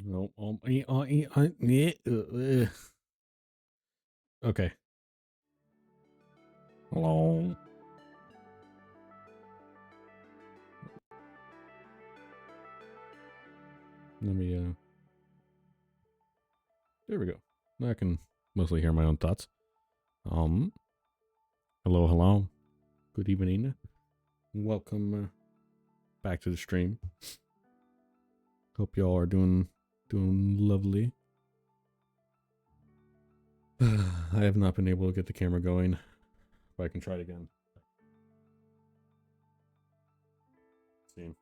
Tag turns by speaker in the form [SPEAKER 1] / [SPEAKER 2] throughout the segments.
[SPEAKER 1] No, okay. Hello. Let me there we go. I can mostly hear my own thoughts. Um hello. Good evening. Welcome back to the stream. Hope y'all are doing lovely. I have not been able to get the camera going, but I can try it again. Let's see.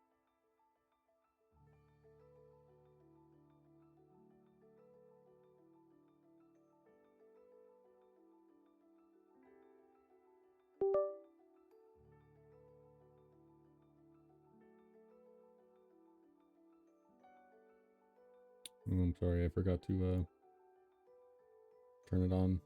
[SPEAKER 1] I'm sorry, I forgot to turn it on.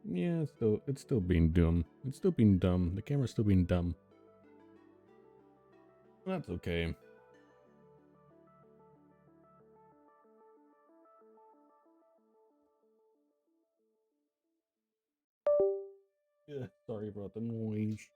[SPEAKER 1] Yeah, it's still being dumb. It's still being dumb. The camera's still being dumb. That's okay. Yeah, sorry about the noise.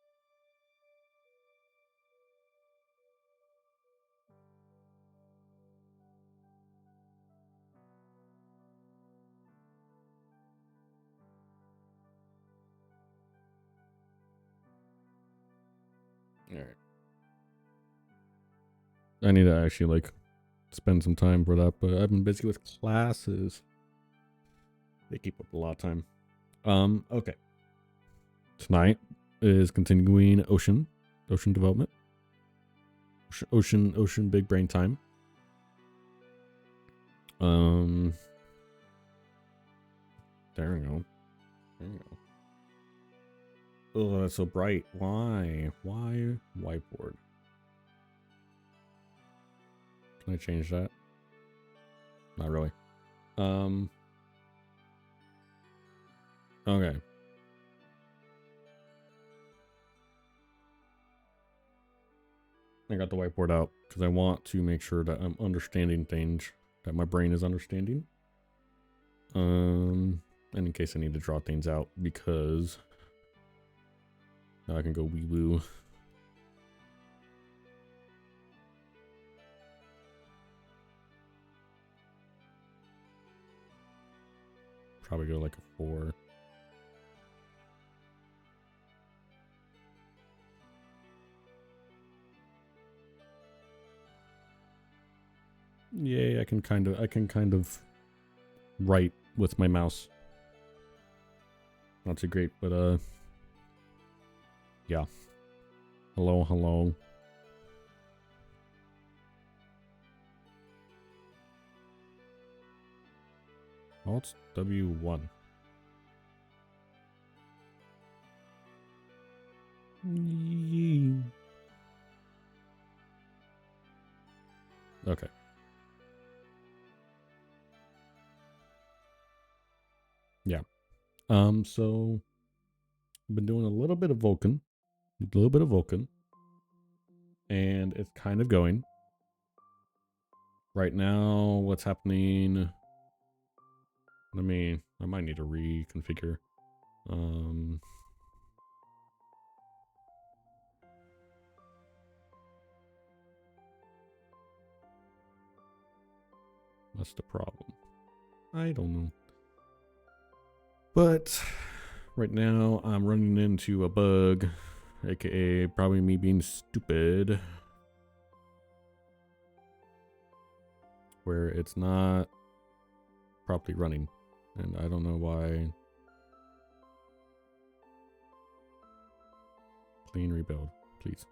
[SPEAKER 1] All right. I need to actually like spend some time for that, but I've been busy with classes. They keep up a lot of time. Okay. Tonight is continuing ocean development. Ocean big brain time. There we go. Oh, that's so bright. Why whiteboard? Can I change that? Not really. Okay. I got the whiteboard out because I want to make sure that I'm understanding things that my brain is understanding. And in case I need to draw things out, because now I can go wee woo. Probably go like a 4. Yay, I can kind of write with my mouse. Not too great, but yeah. Hello. Alt W1. Okay. Yeah. So I've been doing a little bit of Vulkan. And it's kind of going. Right now, what's happening? I might need to reconfigure. What's the problem? I don't know. But right now, I'm running into a bug, aka probably me being stupid, where it's not properly running, and I don't know why. Clean rebuild, please.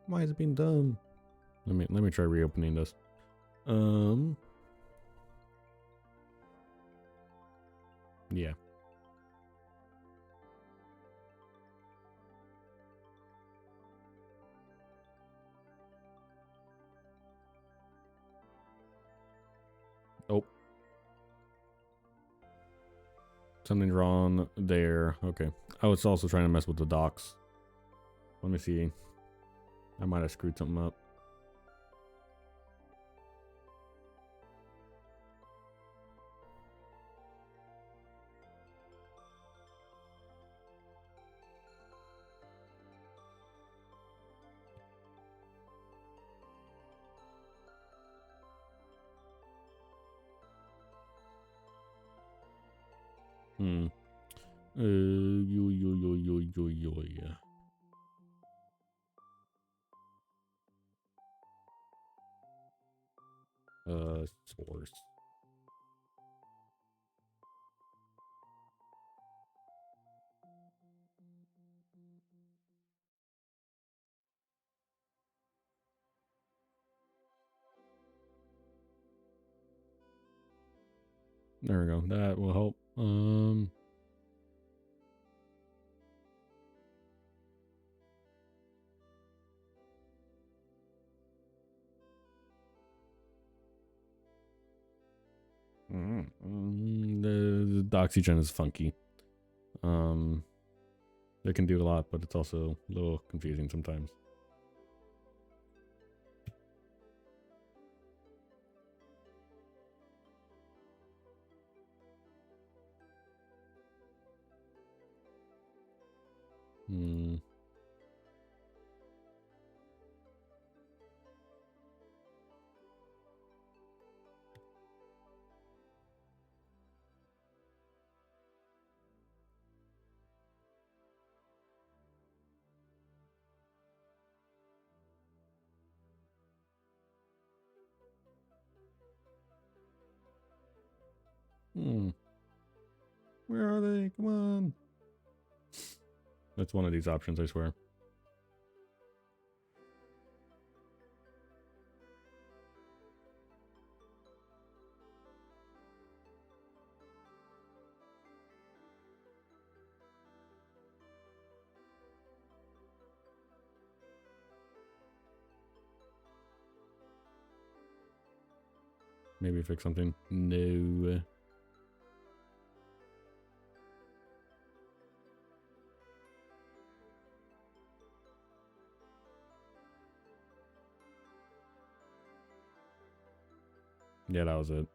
[SPEAKER 1] Why is it being dumb? Let me try reopening this. Yeah. Something's wrong there. Okay. I was also trying to mess with the docks. Let me see. I might have screwed something up. Yeah. Source. There we go. That will help. The oxygen is funky. It can do a lot, but it's also a little confusing sometimes. Where are they? Come on. That's one of these options, I swear. Maybe fix something. No. Yeah, that was it.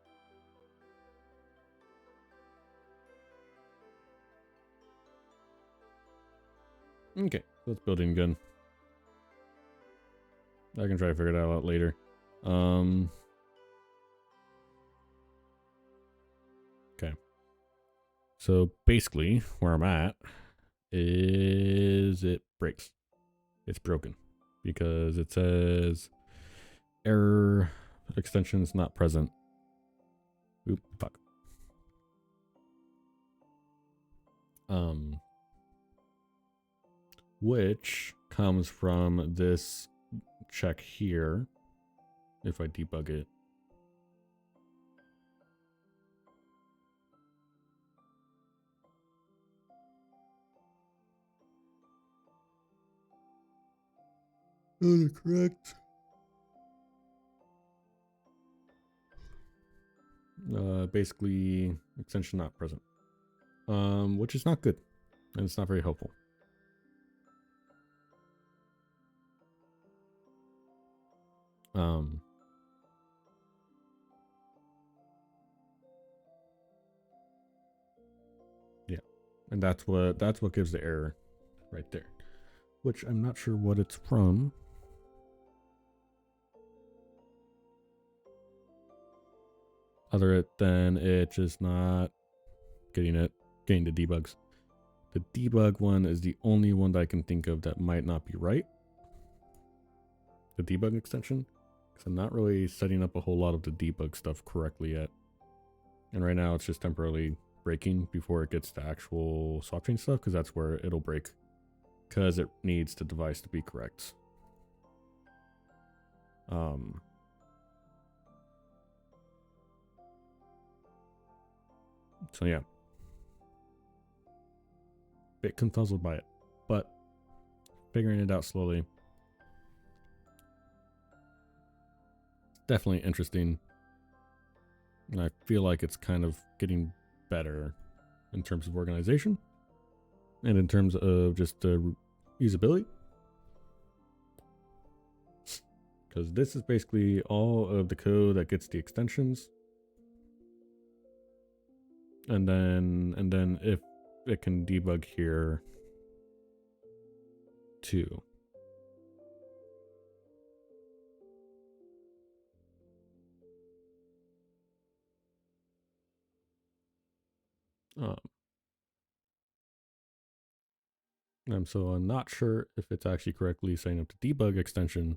[SPEAKER 1] Okay, so it's building good. I can try to figure that out later. Okay. So basically, where I'm at is it breaks. It's broken because it says error extensions not present. Oop, fuck. Which comes from this check here. If I debug it. Correct. Basically, extension not present. Which is not good. And it's not very helpful. Yeah. And that's what gives the error right there. Which I'm not sure what it's from. Other than it just not getting the debugs. The debug one is the only one that I can think of that might not be right. The debug extension. Because I'm not really setting up a whole lot of the debug stuff correctly yet. And right now it's just temporarily breaking before it gets to actual swap chain stuff, because that's where it'll break. Because it needs the device to be correct. So yeah. Bit confuzzled by it. But figuring it out slowly. Definitely interesting. And I feel like it's kind of getting better in terms of organization and in terms of just usability. Because this is basically all of the code that gets the extensions. And then if it can debug here too. So I'm not sure if it's actually correctly setting up the debug extension,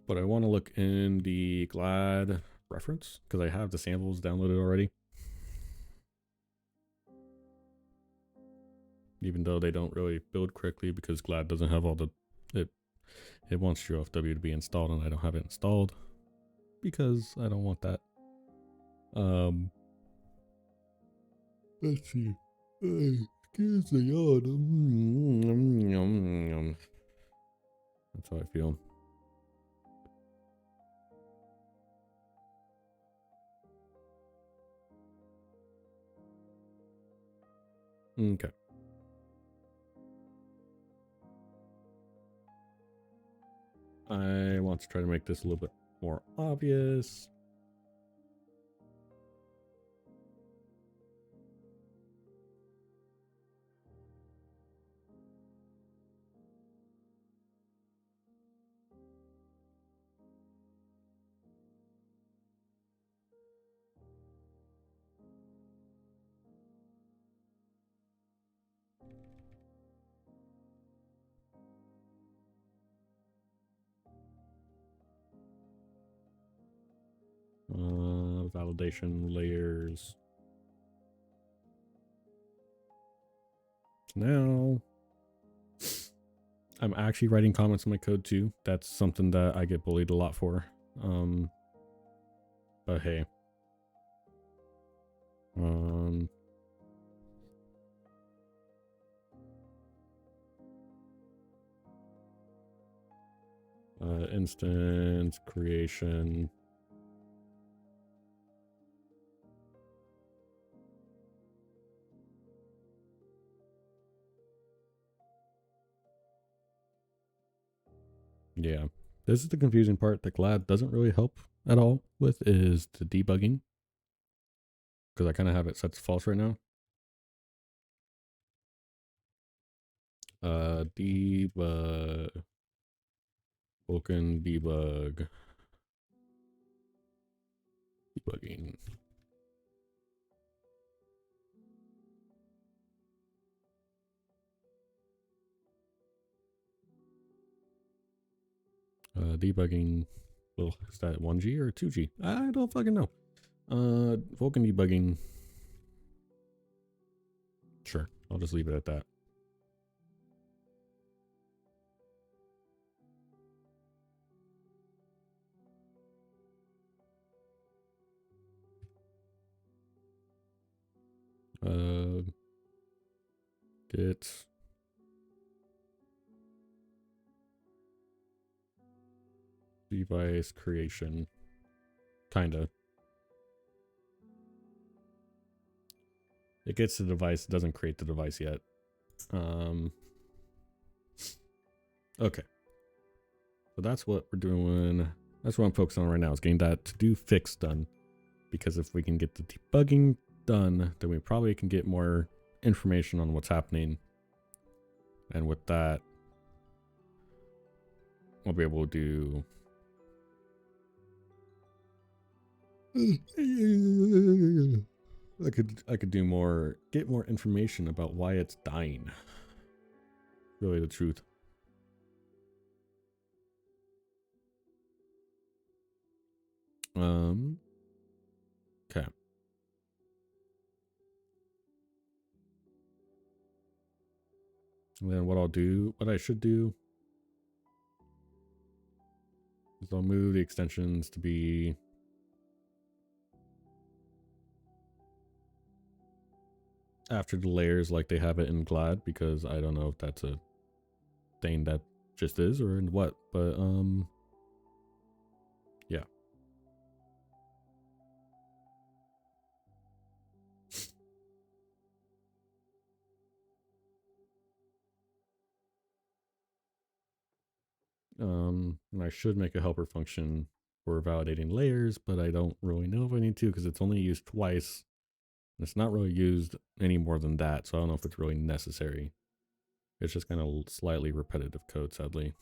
[SPEAKER 1] but I want to look in the GLAD reference because I have the samples downloaded already. Even though they don't really build correctly because GLAD doesn't have all the, it wants UFW to be installed and I don't have it installed because I don't want that. Let's see. Excuse the yawn. That's how I feel. Okay. I want to try to make this a little bit more obvious. Validation layers. Now, I'm actually writing comments in my code too. That's something that I get bullied a lot for. But hey. Instance creation. Yeah, this is the confusing part that GLAD doesn't really help at all with is the debugging. Because I kind of have it set to false right now. Debug. Vulkan debug. Debugging. Debugging. Well, is that 1G or 2G? I don't fucking know. Vulkan debugging. Sure, I'll just leave it at that. Git device creation. Kinda. It gets the device, it doesn't create the device yet. Okay. So that's what we're doing. That's what I'm focusing on right now, is getting that to-do fix done. Because if we can get the debugging done, then we probably can get more information on what's happening. And with that, we'll be able to do... I could do more, get more information about why it's dying. Really the truth. Okay. And then what I should do is I'll move the extensions to be after the layers like they have it in GLAD, because I don't know if that's a thing that just is or in what, but yeah. And I should make a helper function for validating layers, but I don't really know if I need to because it's only used twice. And it's not really used any more than that, so I don't know if it's really necessary. It's just kind of slightly repetitive code, sadly.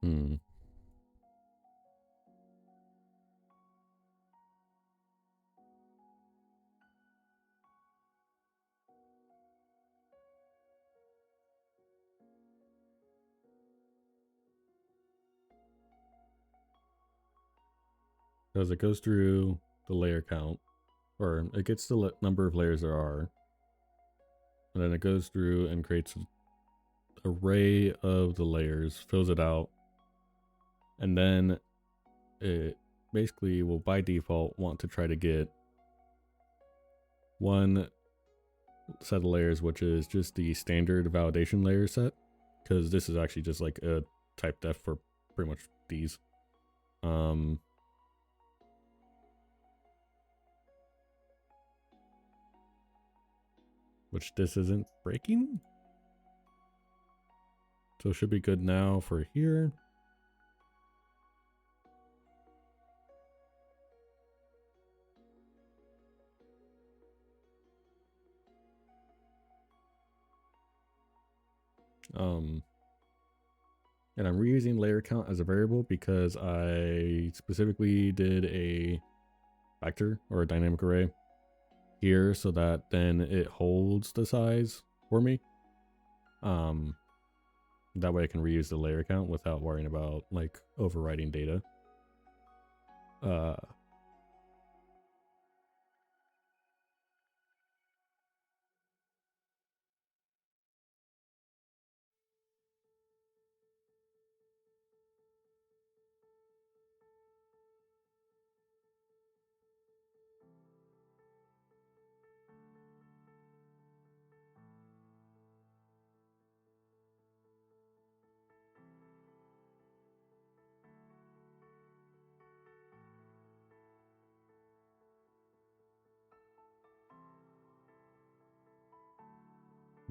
[SPEAKER 1] Hmm. Because it goes through the layer count, or it gets the number of layers there are, and then it goes through and creates an array of the layers, fills it out, and then it basically will by default want to try to get one set of layers, which is just the standard validation layer set, because this is actually just like a type def for pretty much these. Which this isn't breaking, so it should be good now for here. And I'm reusing layer count as a variable because I specifically did a vector or a dynamic array here so that then it holds the size for me. That way I can reuse the layer count without worrying about like overwriting data.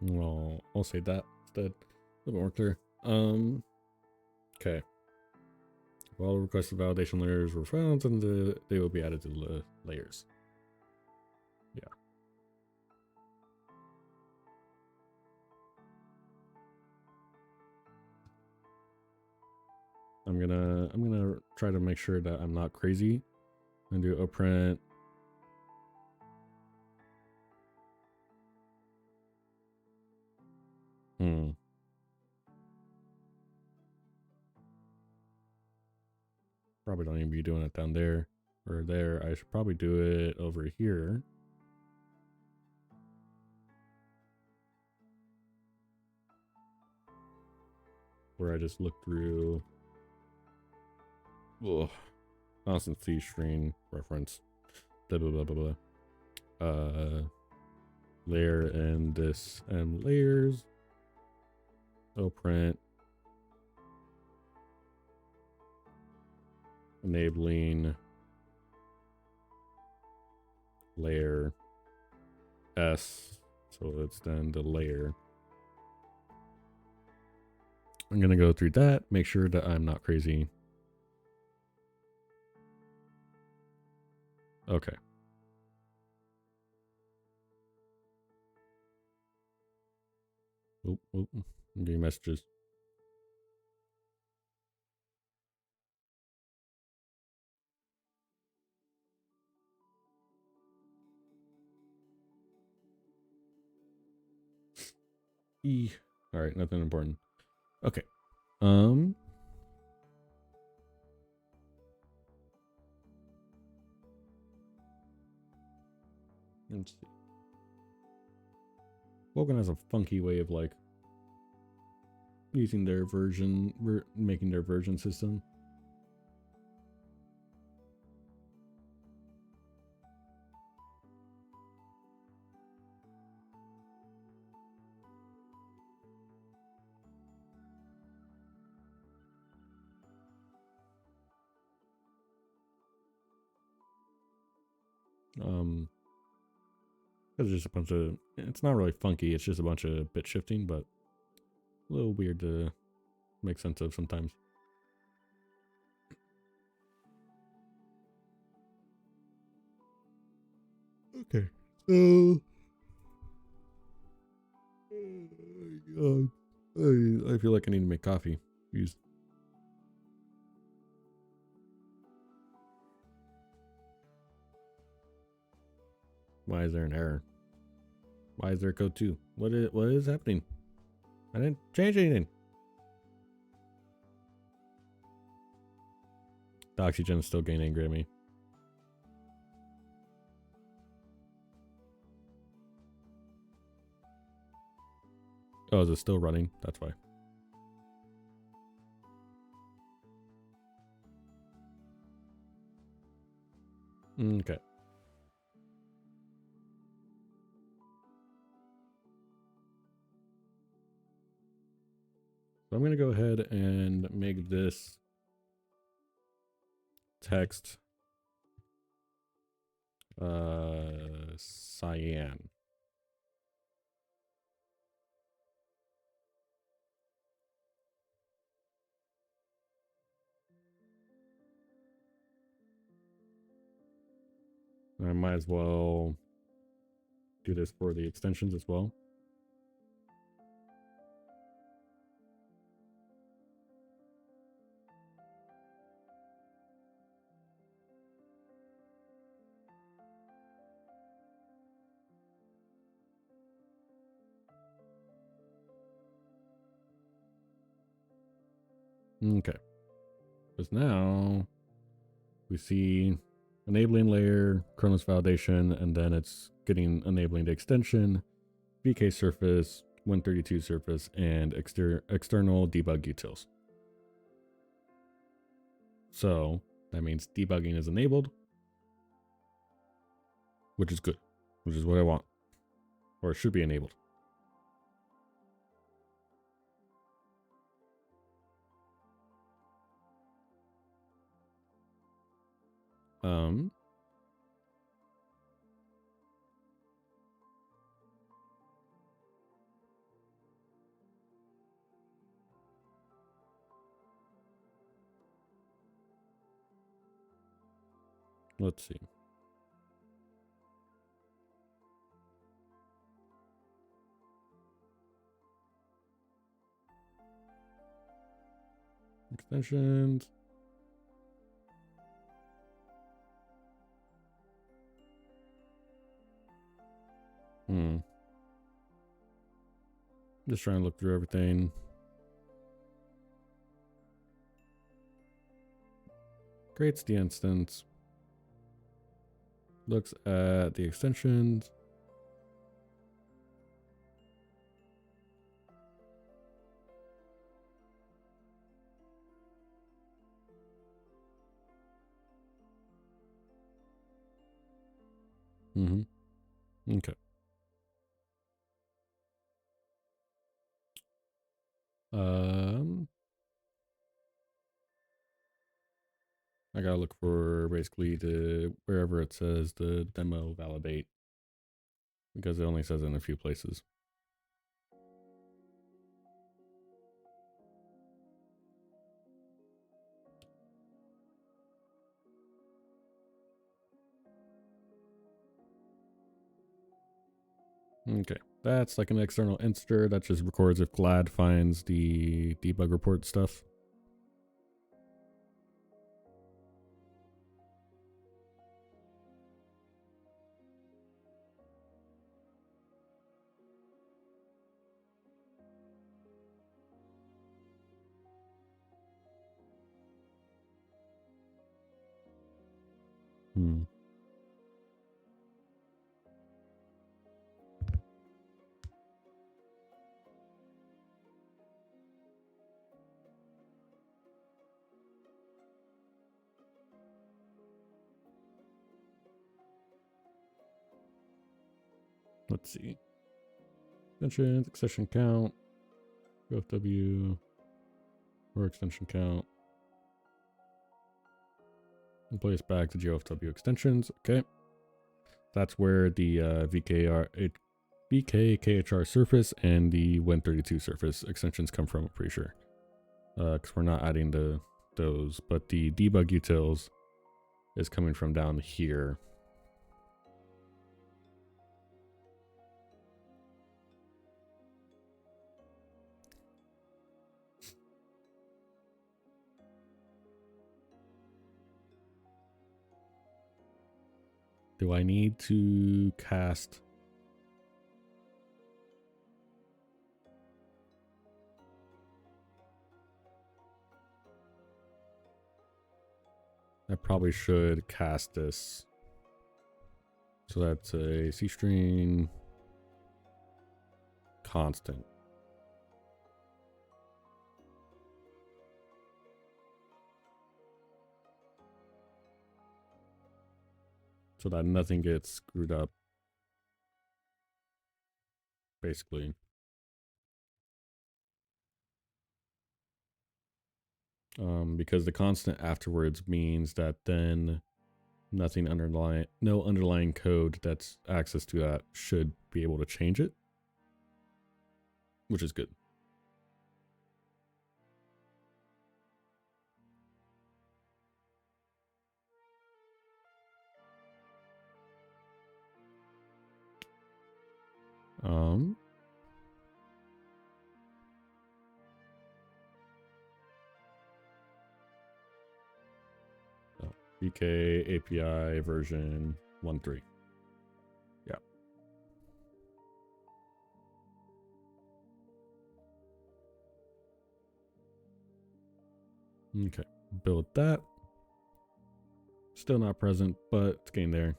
[SPEAKER 1] Well, I'll say that instead. A little more clear. Okay. If all requested validation layers were found, then they will be added to the layers. Yeah. I'm gonna try to make sure that I'm not crazy and do a print. Probably don't even be doing it down there or there. I should probably do it over here. Where I just look through. Ugh. Constant C string reference. Blah blah blah blah blah. Layer and this and layers. Oh, print. Enabling layer S. So it's then the layer. I'm gonna go through that, make sure that I'm not crazy. Okay. Oop, oop. I'm getting messages. All right, nothing important. Okay. Let's see. Vulkan has a funky way of like using their version, making their version system. It's just a bunch of, it's not really funky, it's just a bunch of bit shifting, but a little weird to make sense of sometimes. Okay, so oh God. I feel like I need to make coffee. Use. Why is there an error? Why is there code 2? What is happening? I didn't change anything. The oxygen is still getting angry at me. Oh, is it still running? That's why. Okay. So I'm going to go ahead and make this text cyan. I might as well do this for the extensions as well. Okay. Because now we see enabling layer, Kronos validation, and then it's getting enabling the extension, VK surface, 132 surface, and external debug utils. So that means debugging is enabled, which is good, which is what I want, or it should be enabled. Let's see. Extensions. Just trying to look through everything. Creates the instance. Looks at the extensions. Okay. I gotta look for basically the wherever it says the demo validate, because it only says it in a few places. Okay, that's like an external inster that just records if GLAD finds the debug report stuff. Let's see. Extensions, extension count, UFW, or extension count. And place back to GFW extensions. Okay. That's where the VK KHR surface and the Win32 surface extensions come from, I'm pretty sure. Because we're not adding those, but the debug utils is coming from down here. Do I need to cast? I probably should cast this. So that's a C string constant. So that nothing gets screwed up, basically. Because the constant afterwards means that then nothing underlying, no underlying code that's access to that should be able to change it, which is good. VK API version 1.3. Yeah. Okay. Build that. Still not present, but it's getting there.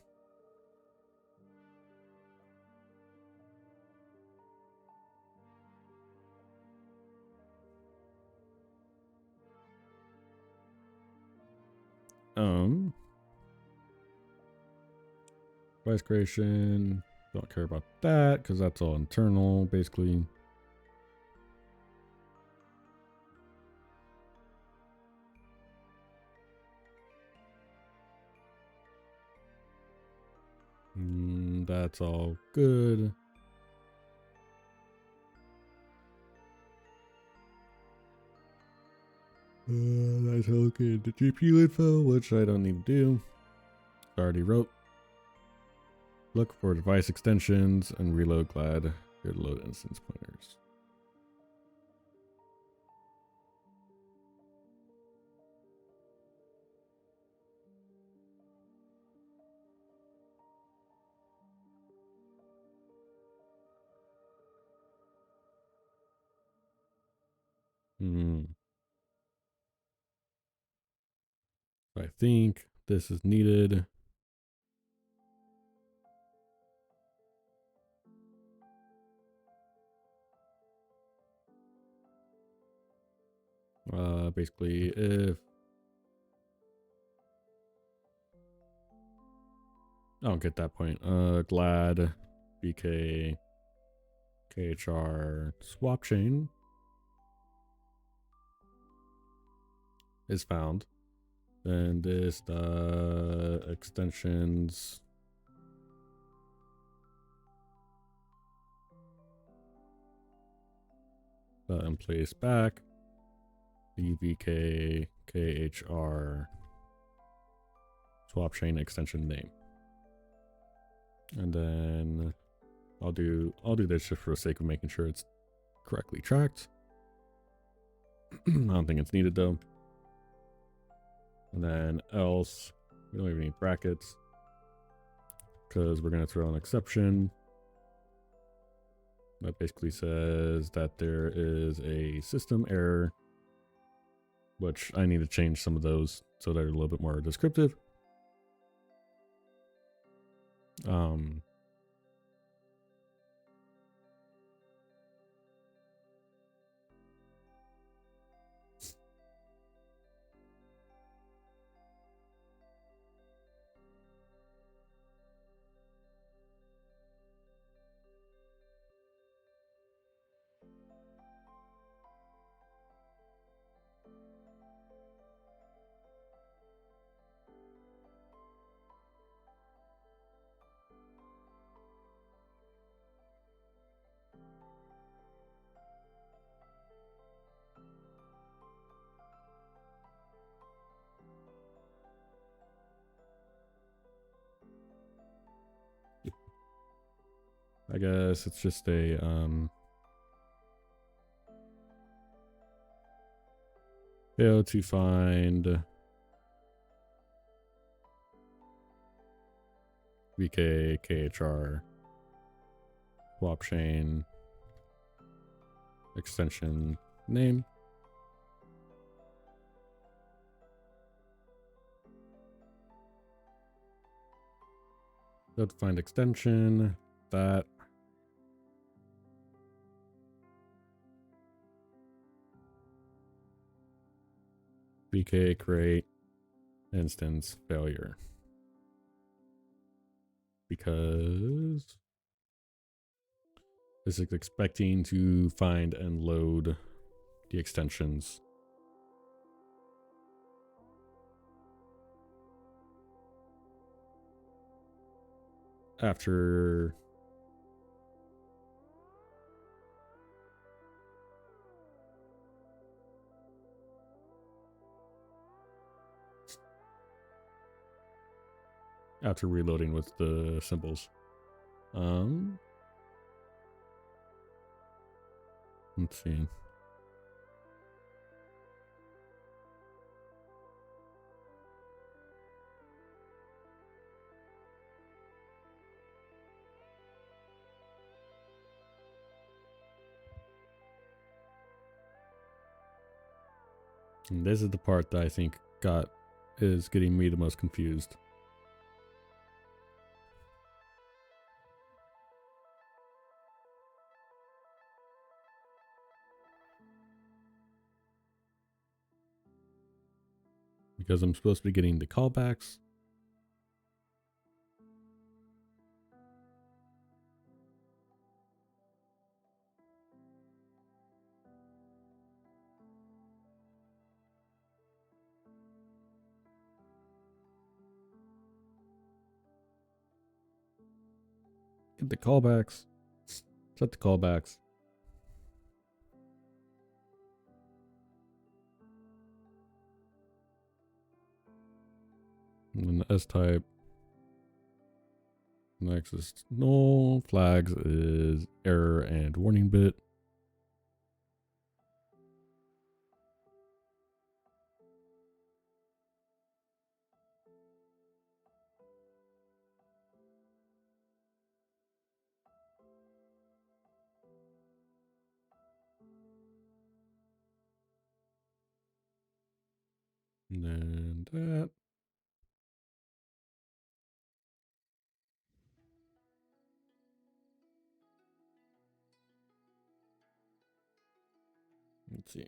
[SPEAKER 1] Device creation. Don't care about that because that's all internal, basically. That's all good. That's okay. The GPU info, which I don't need to do. I already wrote. Look for device extensions and reload glad. Here to load instance pointers. I think this is needed. Basically, if I don't get that point, glad BK KHR swap chain is found, then this extensions in place back the VK KHR swap chain extension name, and then I'll do this just for the sake of making sure it's correctly tracked. I don't think it's needed though. And then else, we don't even need brackets because we're going to throw an exception that basically says that there is a system error, which I need to change some of those so they're a little bit more descriptive. I guess it's just a fail to find VK KHR swap chain extension name. Failed to find extension that. VK create instance failure because this is expecting to find and load the extensions. After reloading with the symbols. Let's see. And this is the part that I think is getting me the most confused. Because I'm supposed to be getting the callbacks. Get the callbacks. Set the callbacks. And then the S type. Next is null. Flags is error and warning bit. And then that. Let's see.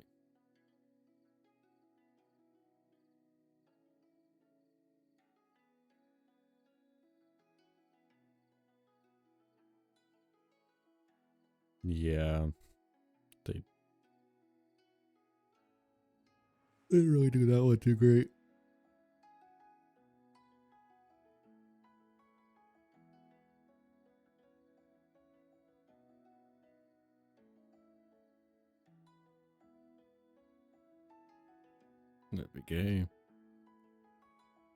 [SPEAKER 1] Yeah. They didn't really do that one too great. That'd be gay.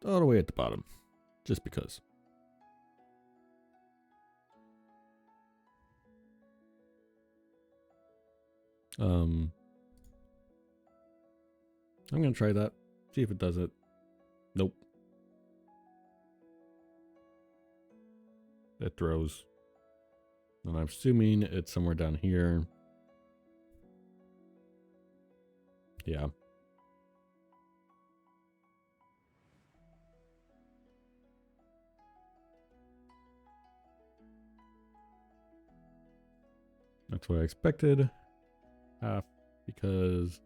[SPEAKER 1] All the way at the bottom. Just because. I'm gonna try that. See if it does it. Nope. It throws. And I'm assuming it's somewhere down here. Yeah. That's what I expected. Half, because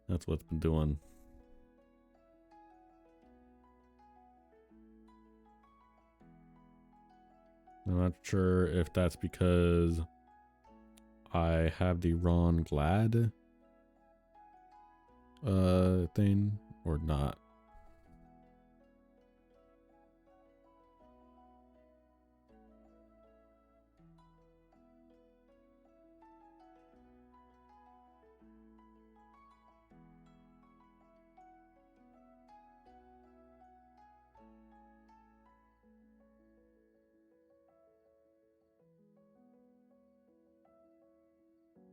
[SPEAKER 1] that's what's been doing. I'm not sure if that's because I have the Ron Glad thing or not.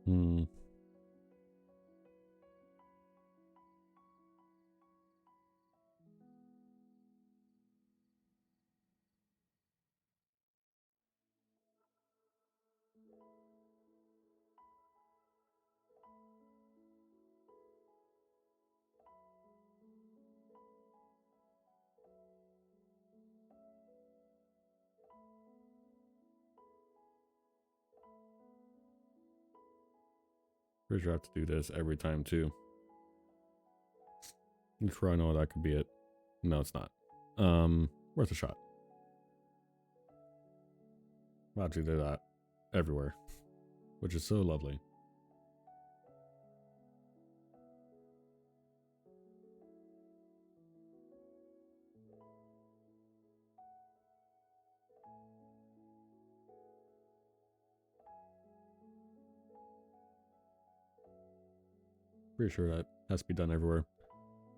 [SPEAKER 1] Hmm. Pretty sure I have to do this every time too. I'm sure I know that could be it. No, it's not. Worth a shot. I'll do that everywhere, which is so lovely. Pretty sure that has to be done everywhere.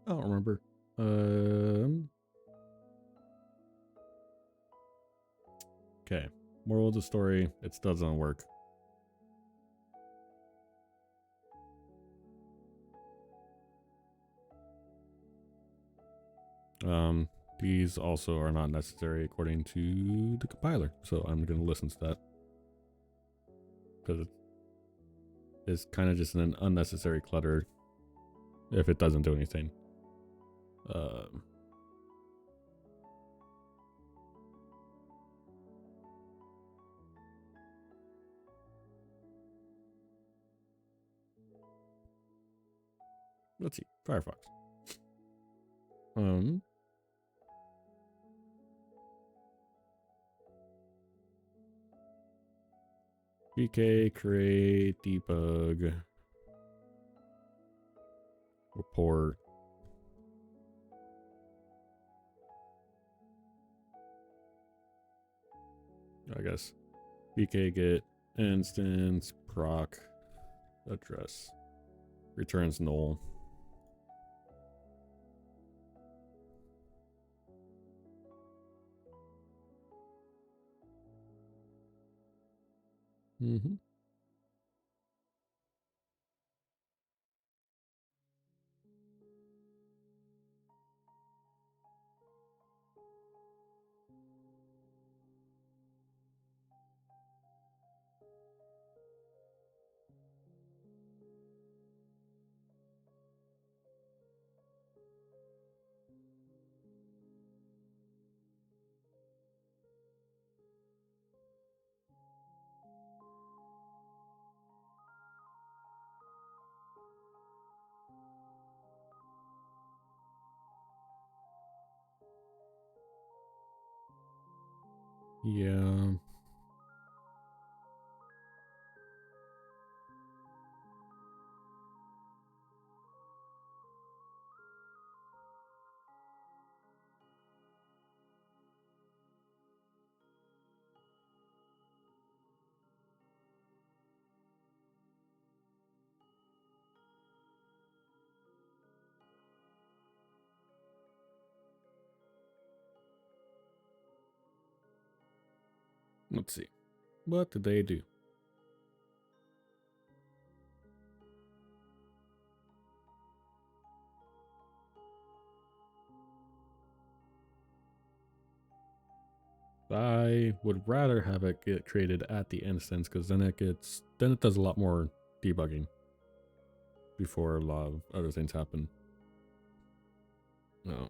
[SPEAKER 1] I don't remember. Okay. Moral of the story, it still doesn't work. These also are not necessary according to the compiler, so I'm going to listen to that. Because it's kind of just an unnecessary clutter if it doesn't do anything. Let's see. Firefox. VK create debug report. I guess VK get instance proc address returns null. Yeah. Let's see. What did they do? I would rather have it get created at the instance because then it does a lot more debugging before a lot of other things happen. No.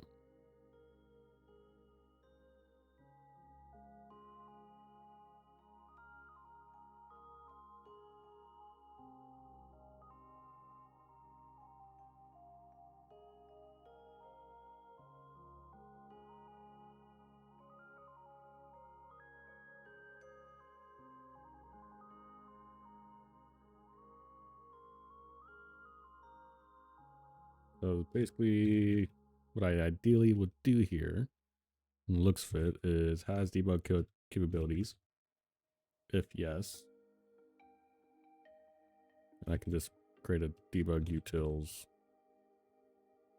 [SPEAKER 1] So basically, what I ideally would do here, and looks fit, is has debug capabilities. If yes, I can just create a debug utils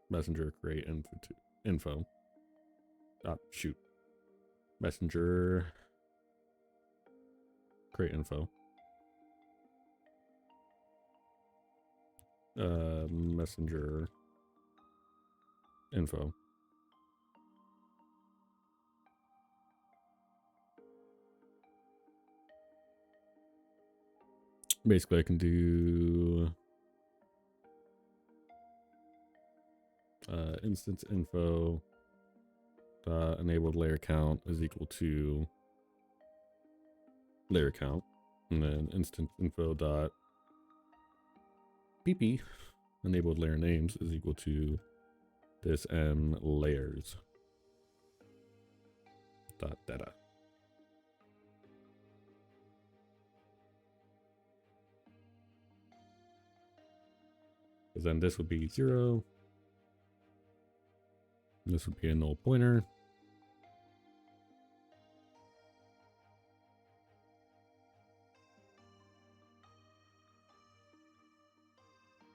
[SPEAKER 1] messenger create info. Shoot. Messenger create info. messenger info. Basically, I can do instance info enabled layer count is equal to layer count, and then instance info dot pp enabled layer names is equal to this m layers dot data. Because then this would be 0. This would be a null pointer.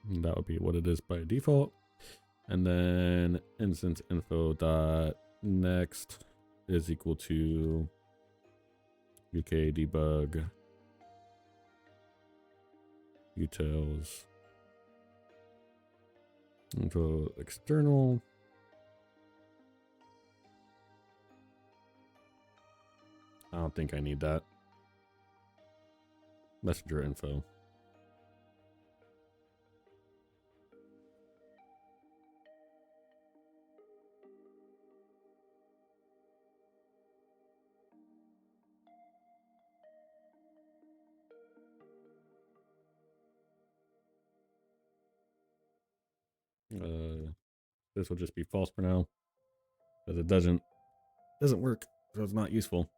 [SPEAKER 1] And that would be what it is by default. And then instance info dot next is equal to uk debug utils info external. I don't think I need that. Messenger info. This will just be false for now, because it doesn't work, so it's not useful.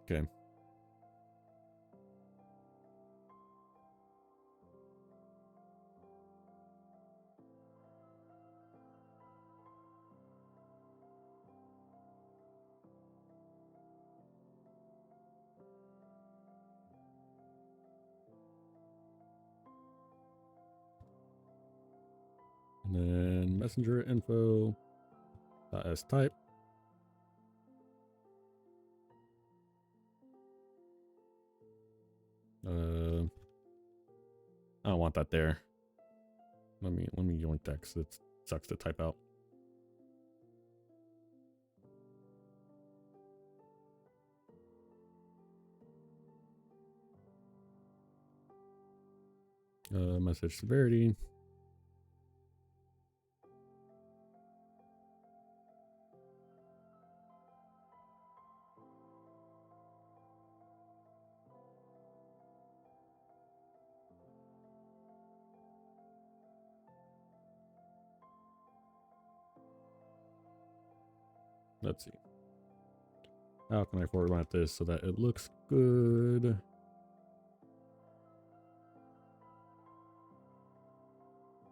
[SPEAKER 1] Okay. And then messenger info as type. I don't want that there. Let me yoink that because it sucks to type out. Message severity. Let's see. How can I format this so that it looks good?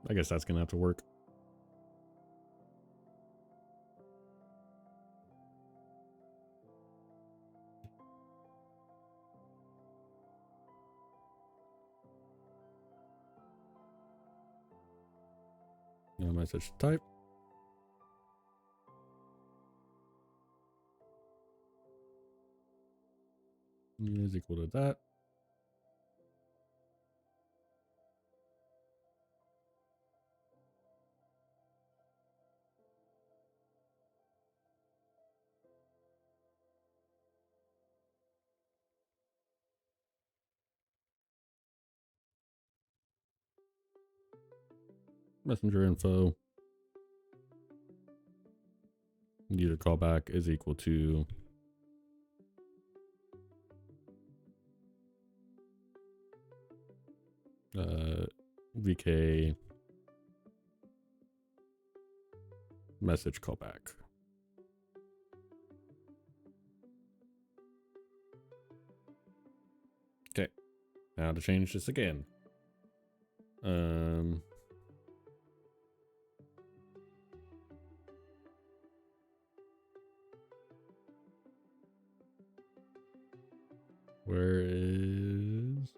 [SPEAKER 1] I guess that's gonna have to work. Now message type. Is equal to that. Messenger info. User callback is equal to VK message callback. Okay, now to change this again. Where is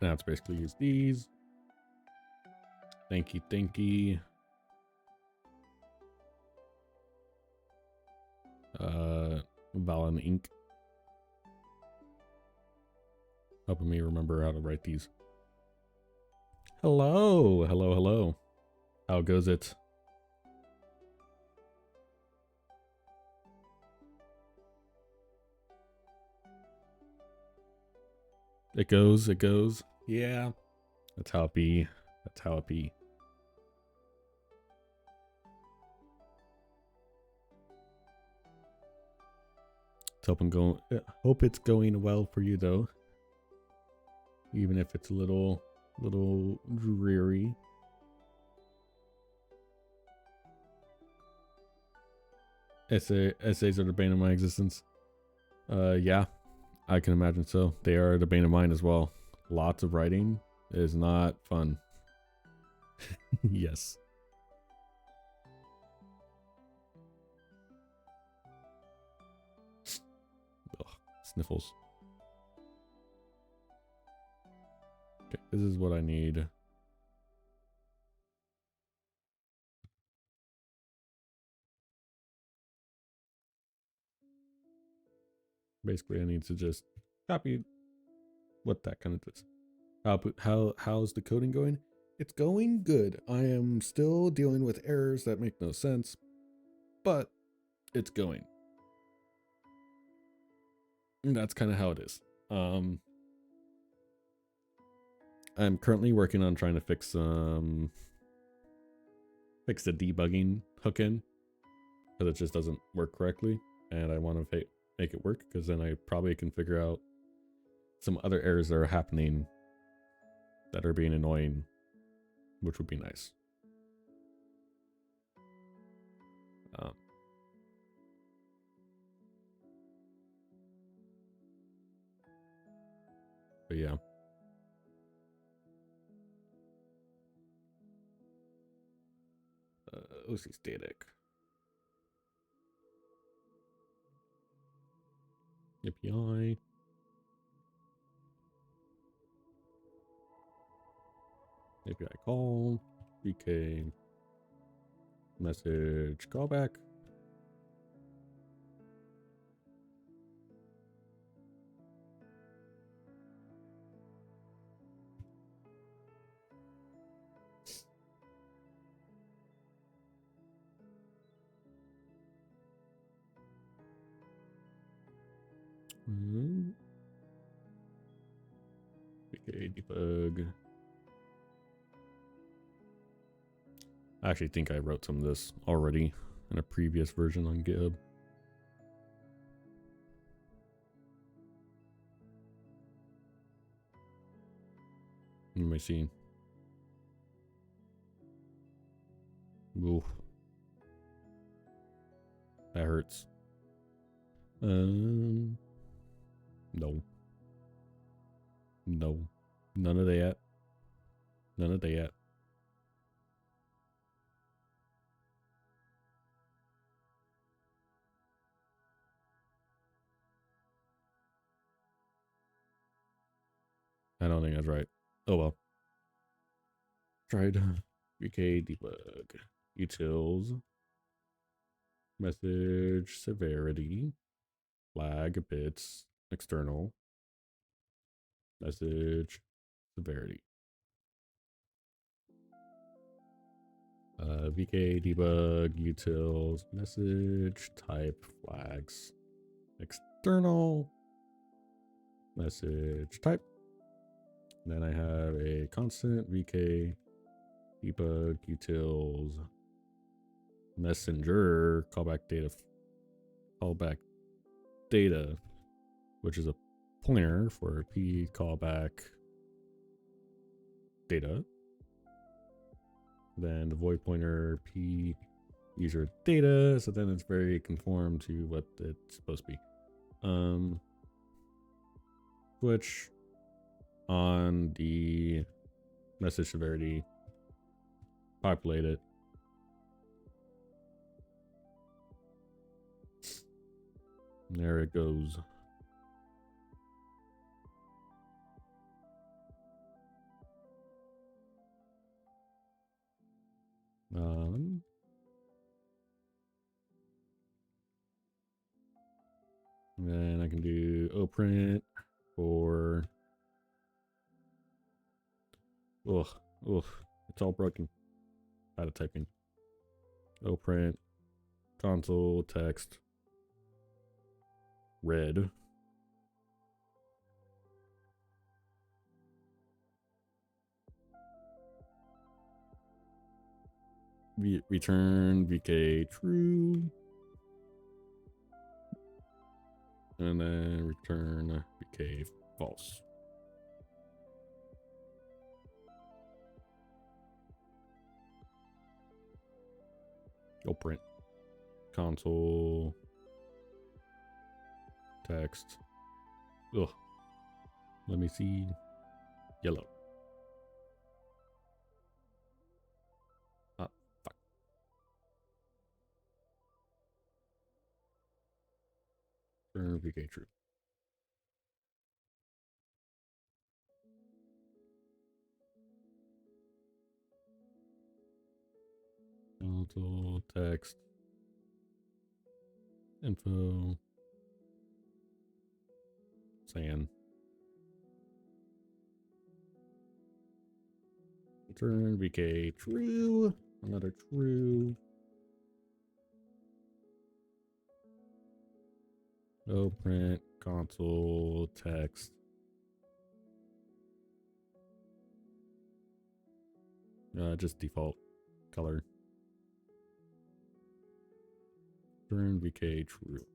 [SPEAKER 1] Now it's basically use these. Thanky. Valen ink. Helping me remember how to write these. Hello. How goes it? It goes. Yeah. That's how it be. Let's hope it's going well for you though. Even if it's a little dreary. Essays are the bane of my existence. Yeah, I can imagine so. They are the bane of mine as well. Lots of writing is not fun. Yes. Ugh, sniffles. Okay, this is what I need. Basically, I need to just copy what that kind of does. How's the coding going? It's going good. I am still dealing with errors that make no sense, but it's going. And that's kind of how it is. I'm currently working on trying to fix the debugging hook-in because it just doesn't work correctly, and I want to make it work because then I probably can figure out some other errors that are happening that are being annoying, which would be nice. But yeah. OC static. API. API call. VK message callback. VK debug. I actually think I wrote some of this already in a previous version on GitHub. Let me see. Oof. That hurts. No. No. None of that. None of that. I don't think that's right. Oh well. Tried VK debug. Utils. Message severity. Flag bits. External. Message severity. VK debug utils message type flags external message type. And then I have a constant VK debug utils messenger callback data, which is a pointer for p callback data. Then the void pointer p user data, so then it's very conform to what it's supposed to be. Switch on the message severity, populate it. There it goes. And then I can do oprint for, ugh, it's all broken. Out of typing. Oprint, console, text, red. Return VK true. And then return VK false. Go print. Console. Text. Ugh. Let me see. Yellow. Ah, fuck. Return VK true. Console, text, info, SAN. Return VK true. Another true. No print, console, text. Just default color. Return VK true.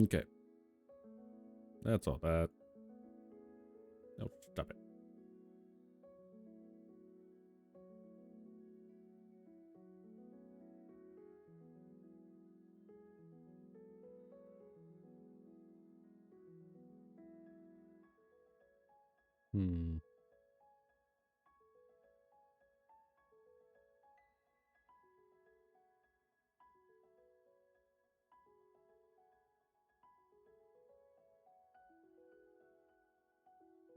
[SPEAKER 1] Okay. That's all that. Oh, stop it.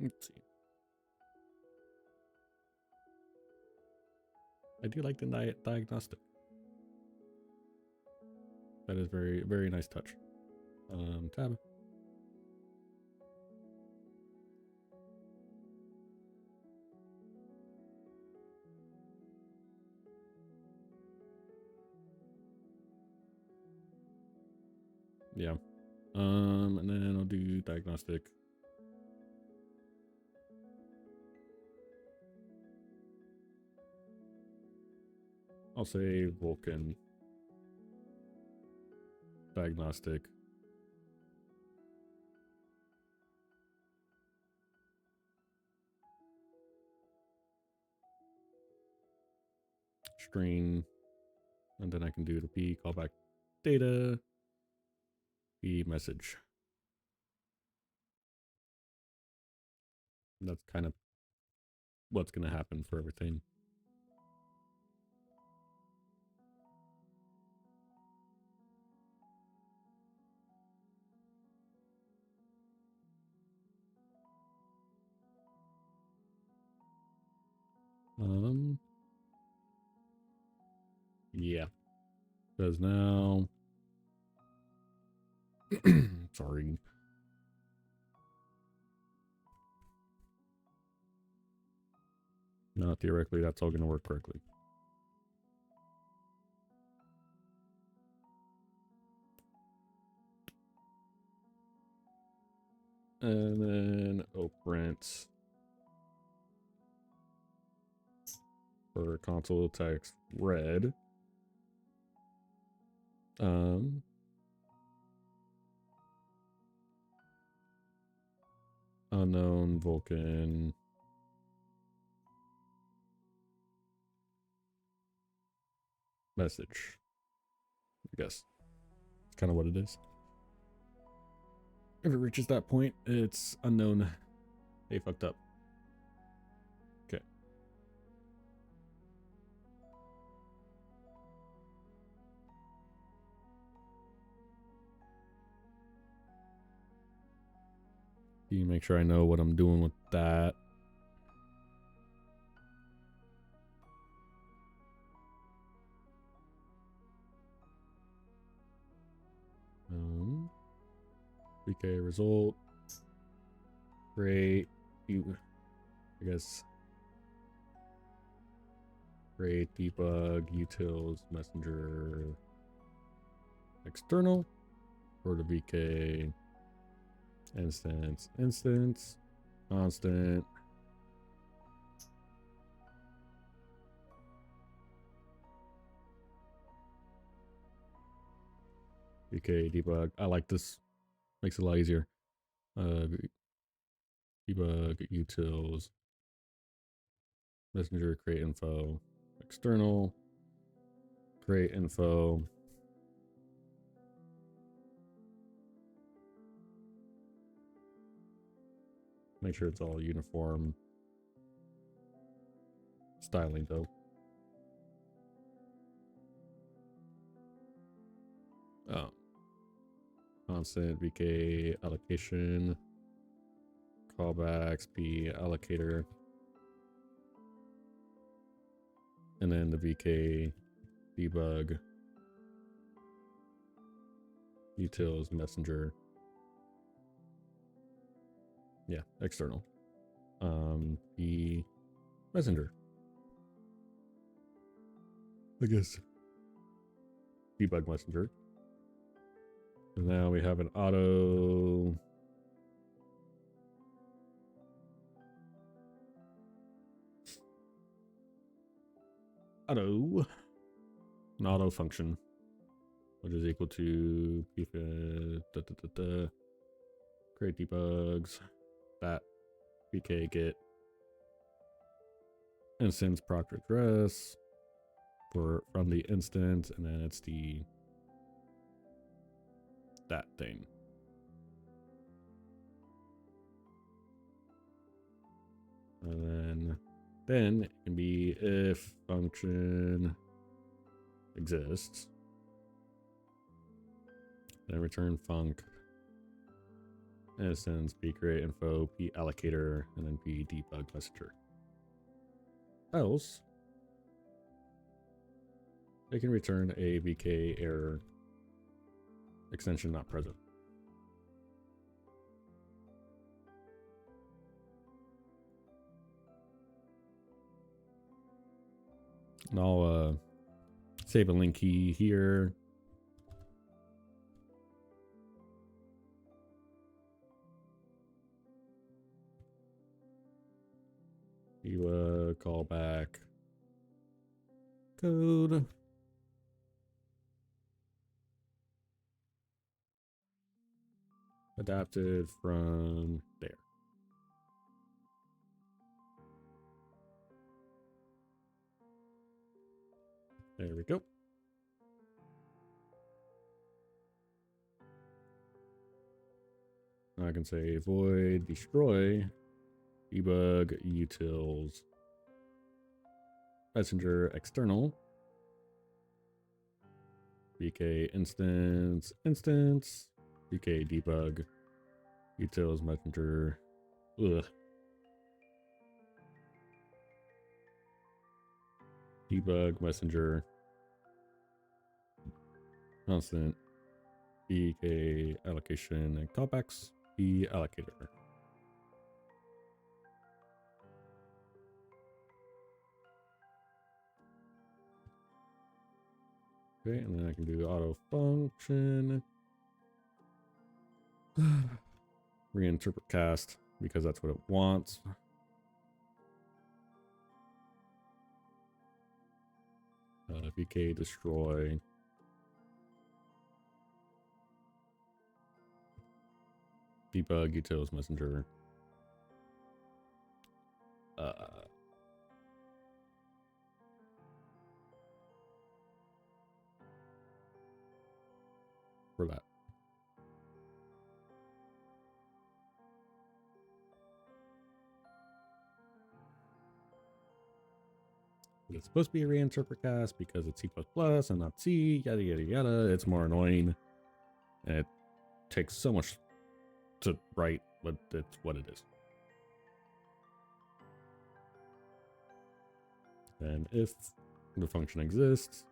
[SPEAKER 1] Let's see. I do like the diagnostic. That is very, very nice touch. Tab. Yeah. And then I'll do diagnostic. I'll say Vulkan. Diagnostic. String. And then I can do the P callback data. P message. And that's kind of what's going to happen for everything. Yeah. Because now, sorry. No, theoretically, that's all going to work correctly. And then oprint for console text red. Unknown Vulkan. Message. I guess. It's kind of what it is. If it reaches that point, it's unknown. They fucked up. Okay. You make sure I know what I'm doing with that. VK result. Create. I guess. Create, debug, utils, messenger, external, for the VK, instance, constant. VK debug. I like this. Makes it a lot easier. Debug, utils, messenger, create info, external, create info. Make sure it's all uniform styling though. Oh. Constant VK allocation, callbacks, P allocator, and then the VK debug, utils, messenger. Yeah, external. The messenger. I guess debug messenger. And now we have an auto an auto function, which is equal to create debugs, that VK get instance proctor address from the instance, and then it's that thing. And then it can be if function exists, then return func instance p create info p allocator and then p debug messenger. Else they can return a VK error extension not present. And I'll save a link key here. You call back code. Adapted from there. There we go. I can say void destroy debug utils messenger external VK instance VK debug utils messenger debug messenger constant VK allocation and callbacks the allocator. Okay, and then I can do auto function reinterpret cast because that's what it wants. VK destroy debug utils messenger for that. It's supposed to be a reinterpret cast because it's C++ and not C, yada yada yada. It's more annoying and it takes so much to write, but it's what it is. And if the function exists,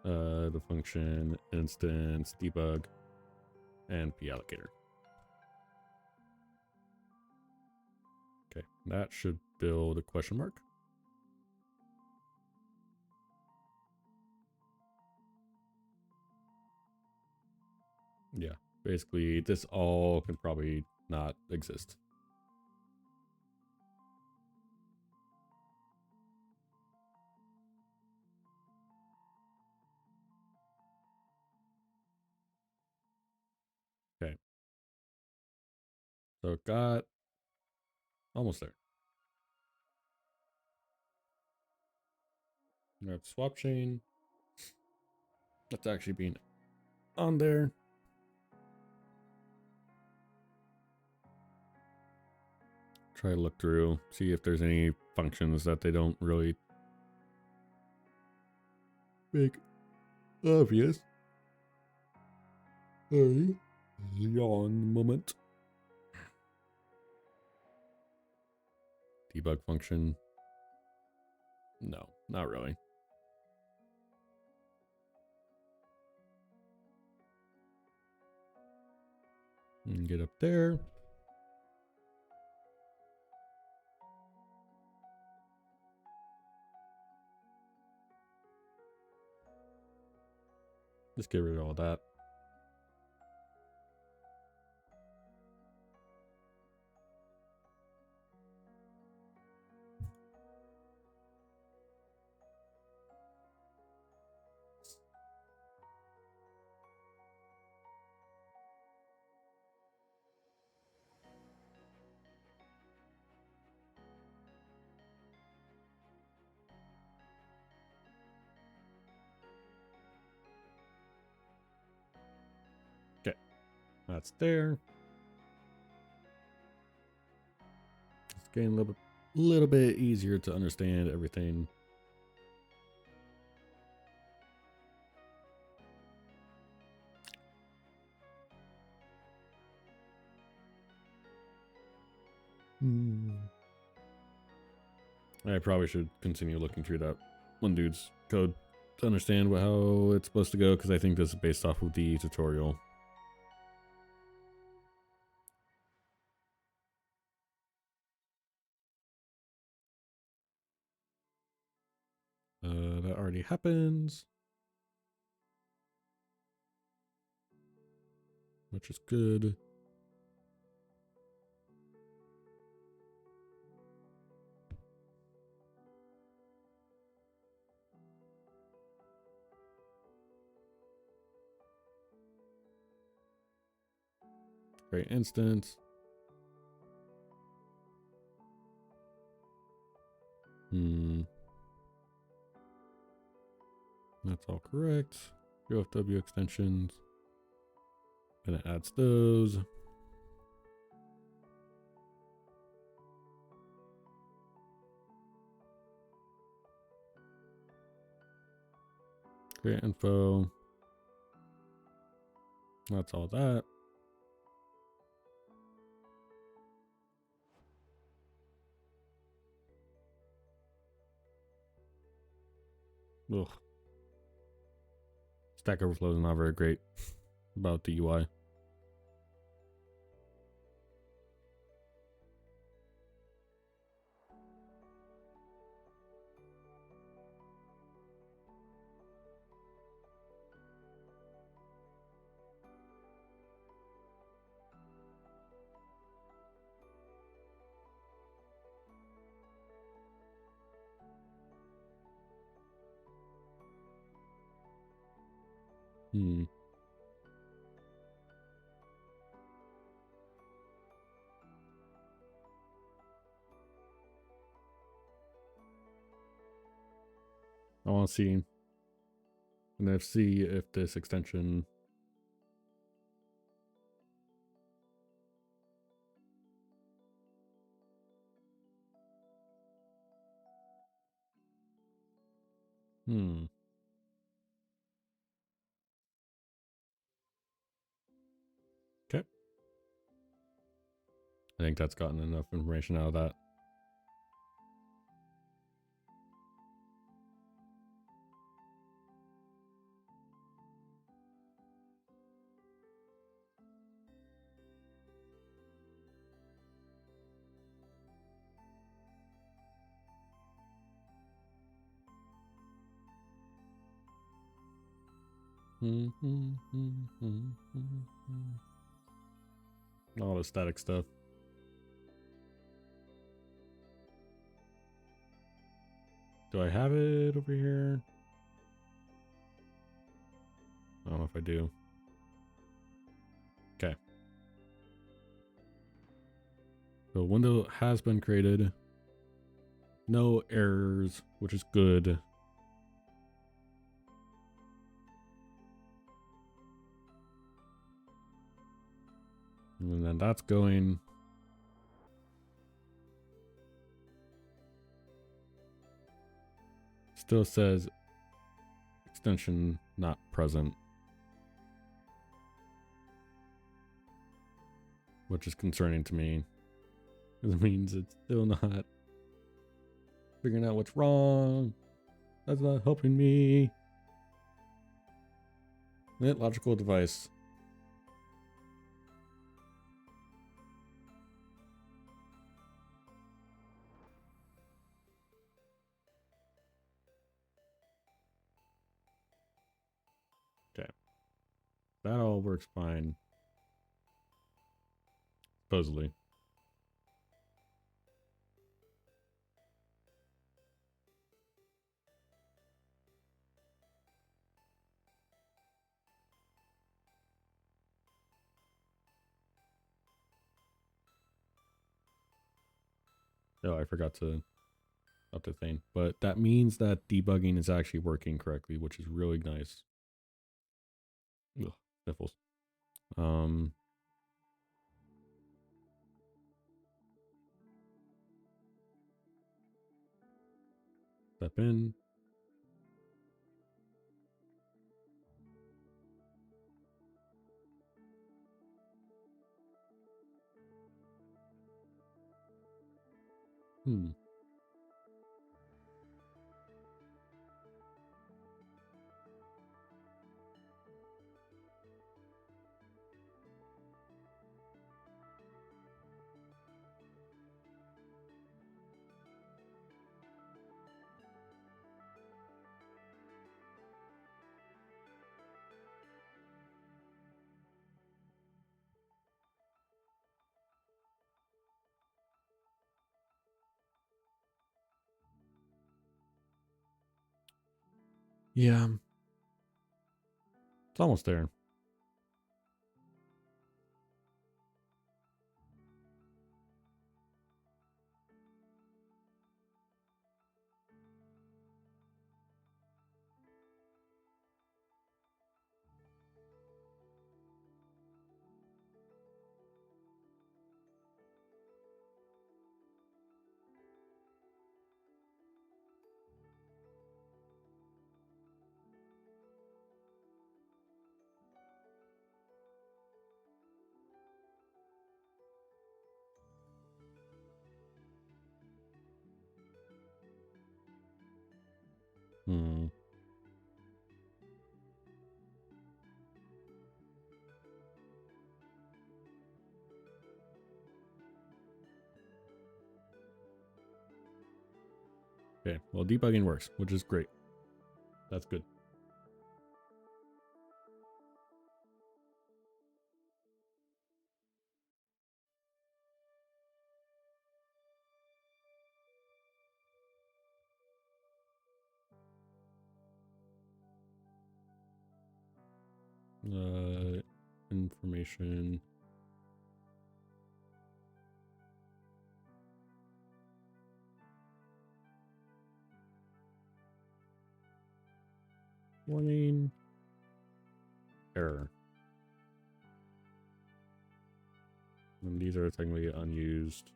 [SPEAKER 1] the function instance debug and pallocator. Okay, that should build a question mark. Yeah, basically this all can probably not exist. Okay. So it got almost there. We have swap chain. That's actually being on there. Try to look through, see if there's any functions that they don't really make obvious. Hey, yawn moment. Debug function. No, not really. And get up there. Just get rid of all that. Okay, that's there. It's getting a little bit easier to understand everything. I probably should continue looking through that one dude's code to understand how it's supposed to go, because I think this is based off of the tutorial. That already happens, which is good. Great instance. That's all correct. UFW extensions. And it adds those. Great info. That's all that. Ugh. Stack Overflow is not very great about the UI. I want to see and see if this extension Okay. I think that's gotten enough information out of that. All the static stuff. Do I have it over here? I don't know if I do. Okay. So window has been created. No errors, which is good. And then that's going. Still says extension not present, which is concerning to me. It means it's still not figuring out what's wrong. That's not helping me. Net logical device. Okay. That all works fine. Supposedly. Oh, I forgot to up the thing. But that means that debugging is actually working correctly, which is really nice. Ugh, sniffles. Step in. Yeah. It's almost there. Hmm. Okay, well, debugging works, which is great. That's good. Information. Warning. Error. And these are technically unused.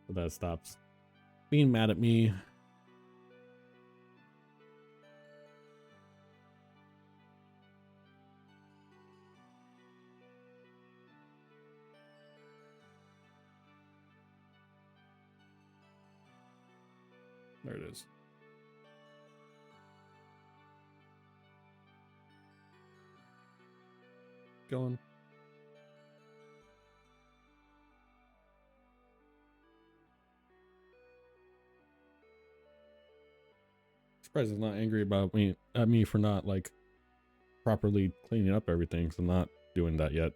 [SPEAKER 1] So that stops being mad at me. There it is. Going. Surprised he's not angry about me at me for not like properly cleaning up everything. So I'm not doing that yet.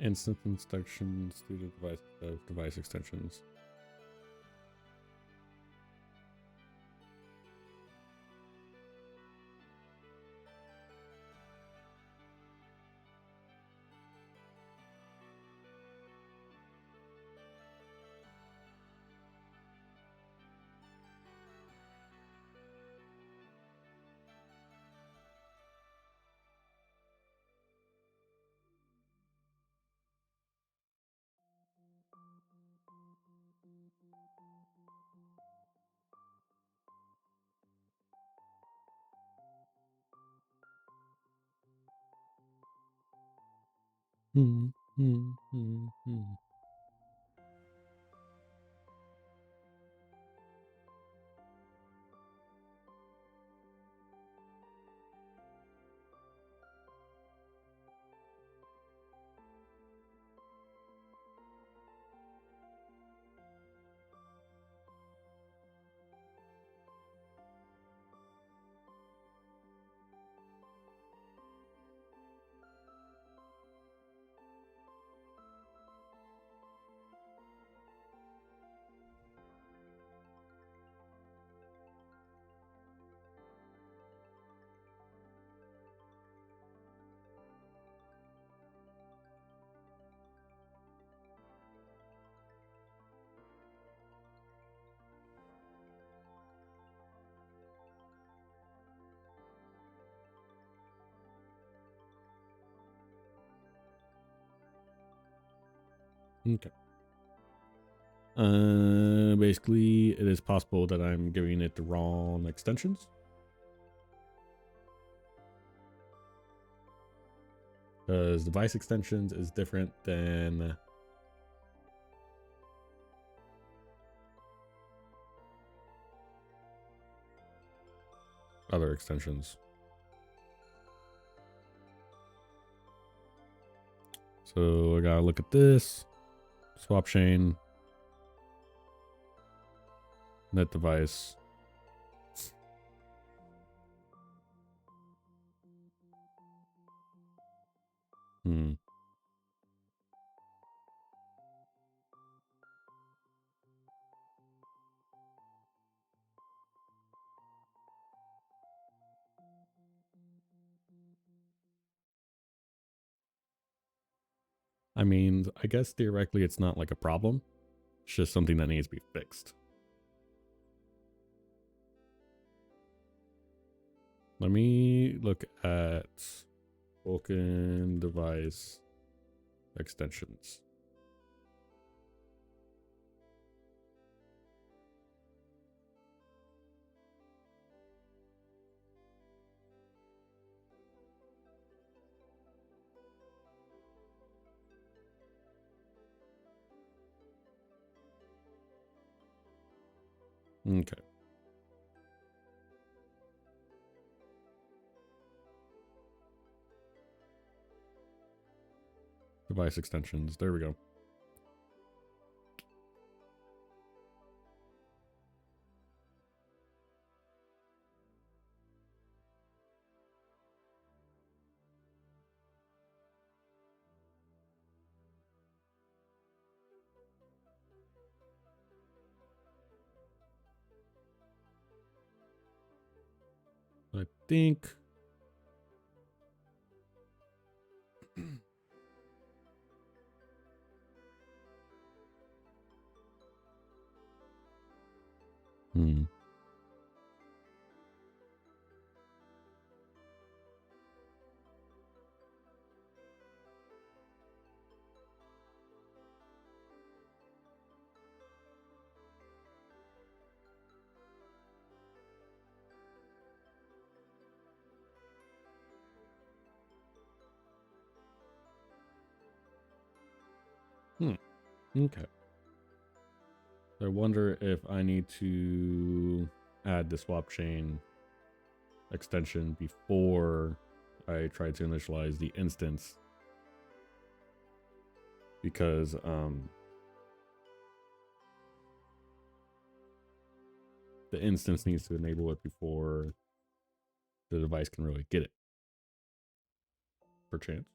[SPEAKER 1] Instant instructions due to device extensions. Hmm. Okay. Basically, it is possible that I'm giving it the wrong extensions. Because device extensions is different than other extensions. So I gotta look at this. Swap chain. Net device. I mean, I guess theoretically it's not like a problem. It's just something that needs to be fixed. Let me look at Vulkan device extensions. Okay. Device extensions. There we go. I think Okay. I wonder if I need to add the swap chain extension before I try to initialize the instance, because the instance needs to enable it before the device can really get it. Perchance.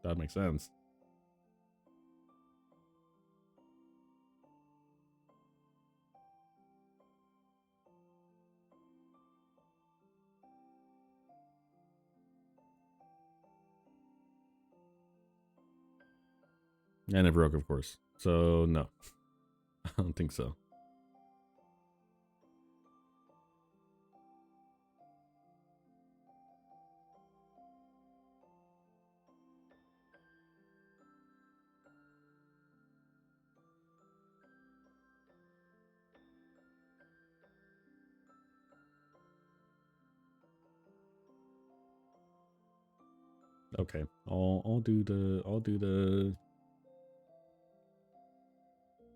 [SPEAKER 1] That makes sense. And it broke, of course. So, no. I don't think so. Okay. I'll do the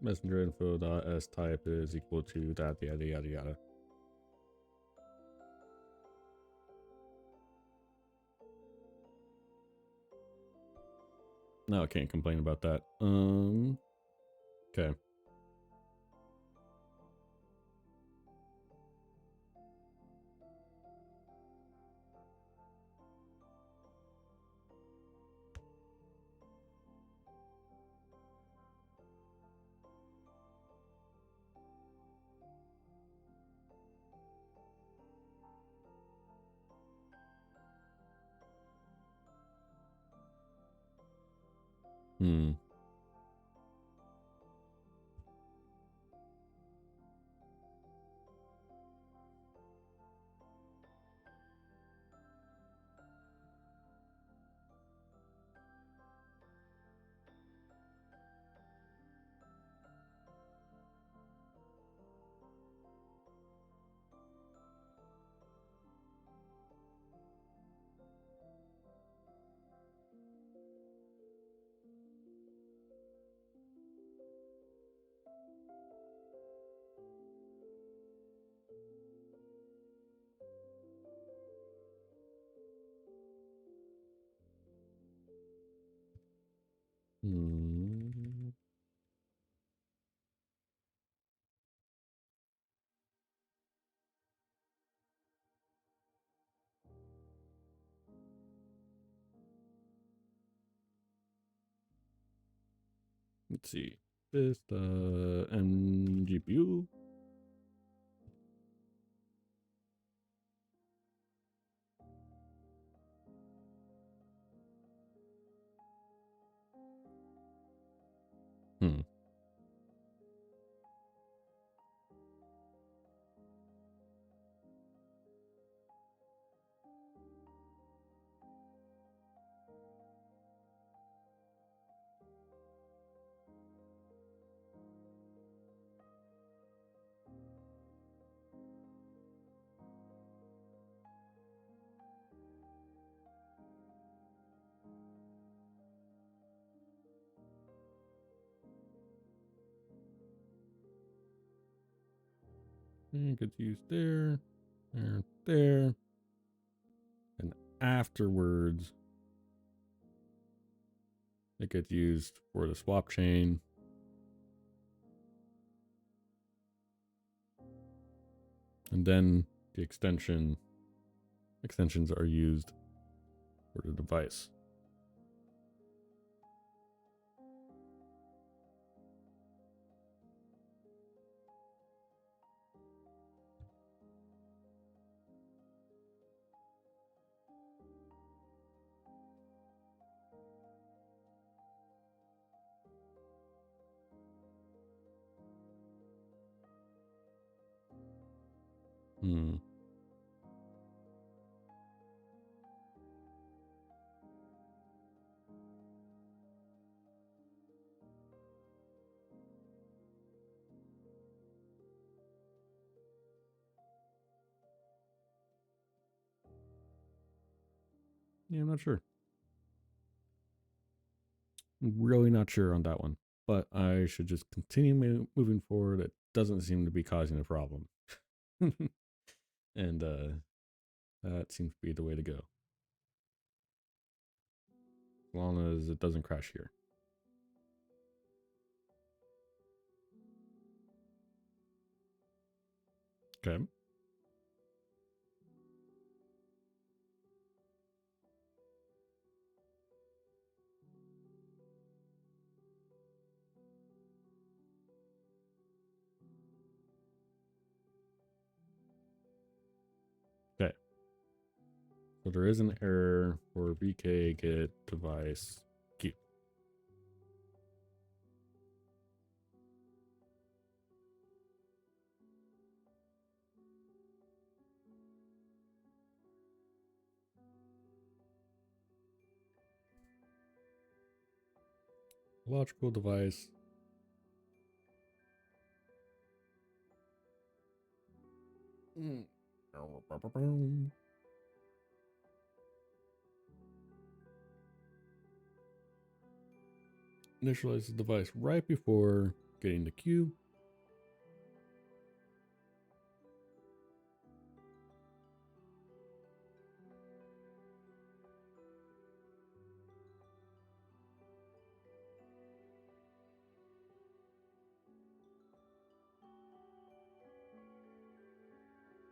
[SPEAKER 1] messenger info dot s type is equal to that yada yada yada. No, I can't complain about that. Okay. Hmm. Hmm. Let's see. This the NGPU. Hmm. It gets used there, there. And afterwards, it gets used for the swap chain. And then the extensions are used for the device. Hmm. Yeah, I'm not sure. I'm really not sure on that one, but I should just continue moving forward. It doesn't seem to be causing a problem. And that seems to be the way to go. As long as it doesn't crash here. Okay. Okay. So there is an error for VK get device Q. Logical device. Initialize the device right before getting the cube.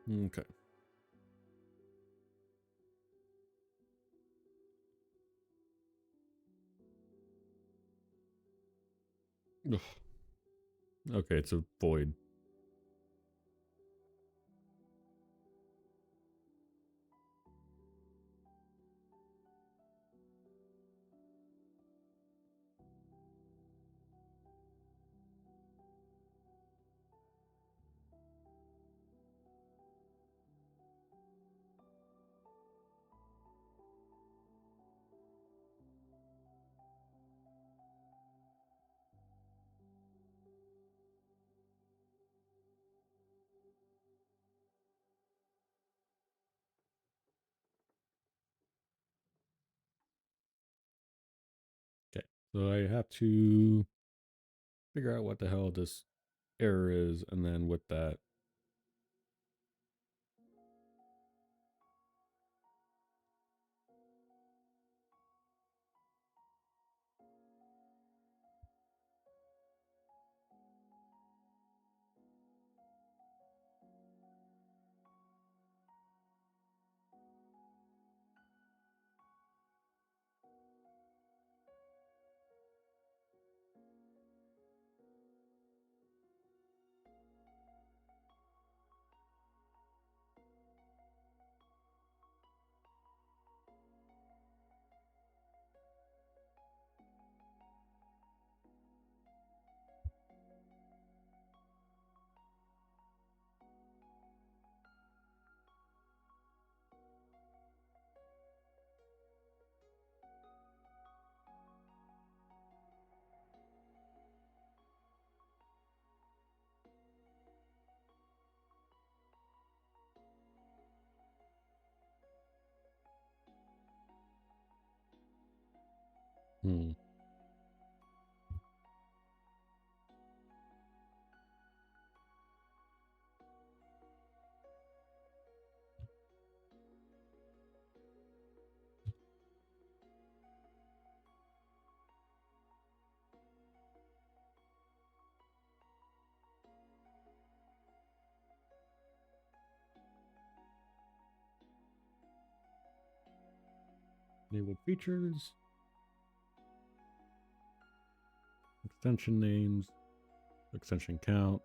[SPEAKER 1] Okay. Ugh. Okay, it's a void. Okay, so I have to figure out what the hell this error is, and then with that, hmm. Enabled features, extension names, extension count,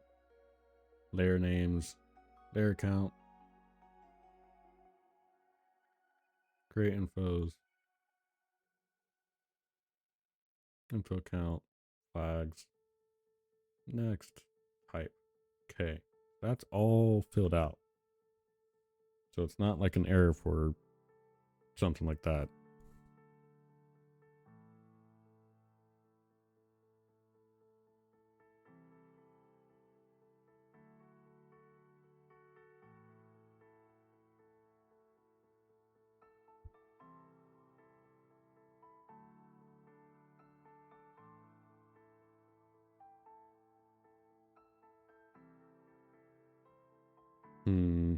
[SPEAKER 1] layer names, layer count, create infos, info count, flags, next, type. Okay, that's all filled out. So it's not like an error for something like that. Hmm.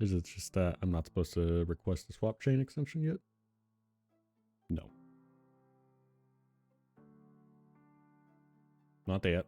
[SPEAKER 1] Is it just that I'm not supposed to request a swap chain extension yet? No. Not yet.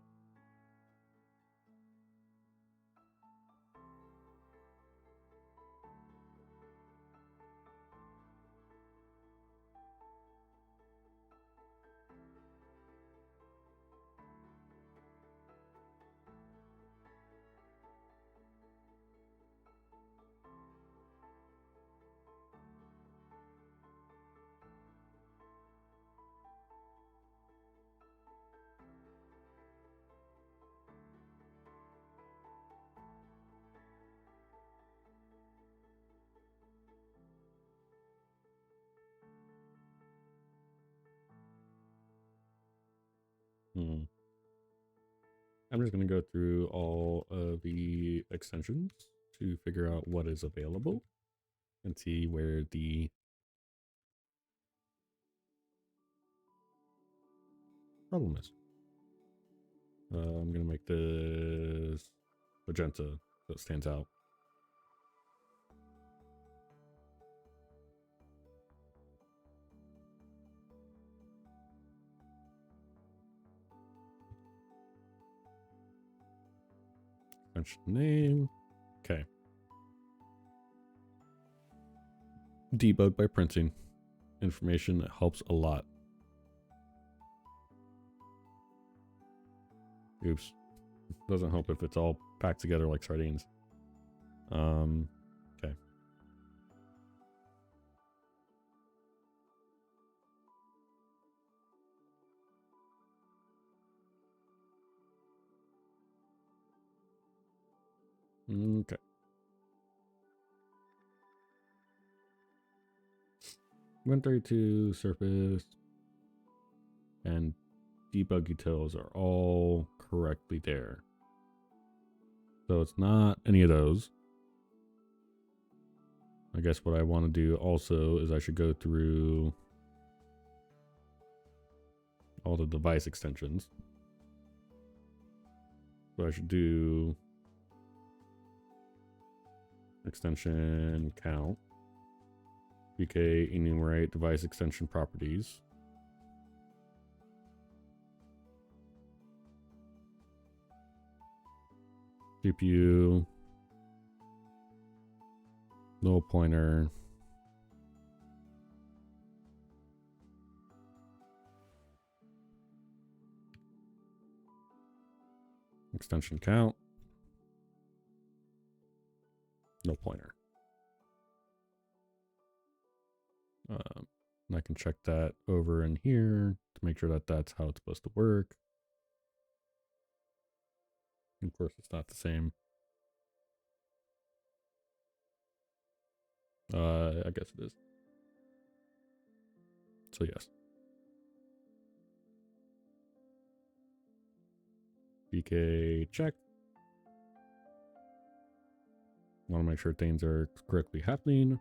[SPEAKER 1] Hmm. I'm just going to go through all of the extensions to figure out what is available and see where the problem is. I'm going to make this magenta so it stands out. Extension name. Okay. Debug by printing. Information that helps a lot. Oops. Doesn't help if it's all packed together like sardines. Okay. Okay. Win32 surface and debug utils are all correctly there. So it's not any of those. I guess what I want to do also is I should go through all the device extensions. So I should do extension count, VK enumerate device extension properties. GPU, null pointer, extension count, no pointer. And I can check that over in here to make sure that that's how it's supposed to work. Of course, it's not the same. I guess it is. So yes. VK check. Want to make sure things are correctly happening.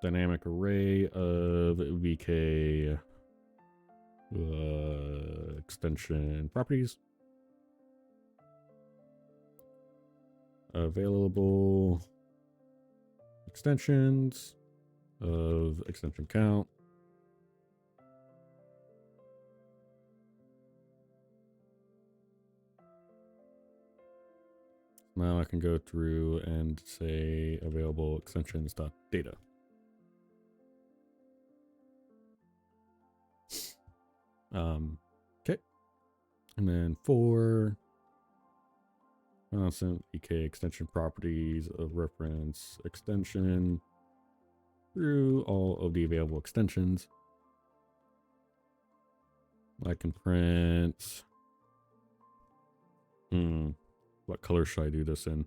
[SPEAKER 1] Dynamic array of VK extension properties. Available extensions of extension count. Now I can go through and say available extensions.data. Okay. And then for constant VK extension properties of reference extension through all of the available extensions. I can print. What color should I do this in?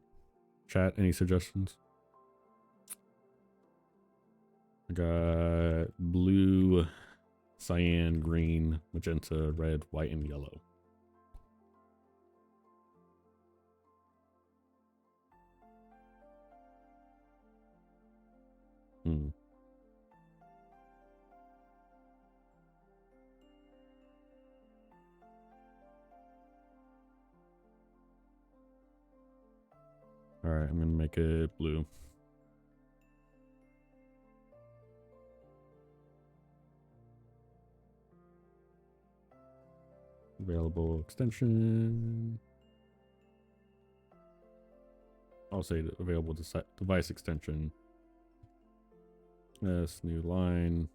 [SPEAKER 1] Chat, any suggestions? I got blue, cyan, green, magenta, red, white, and yellow. Hmm. All right, I'm gonna make it blue. Available extension. I'll say the available device extension. Yes, new line.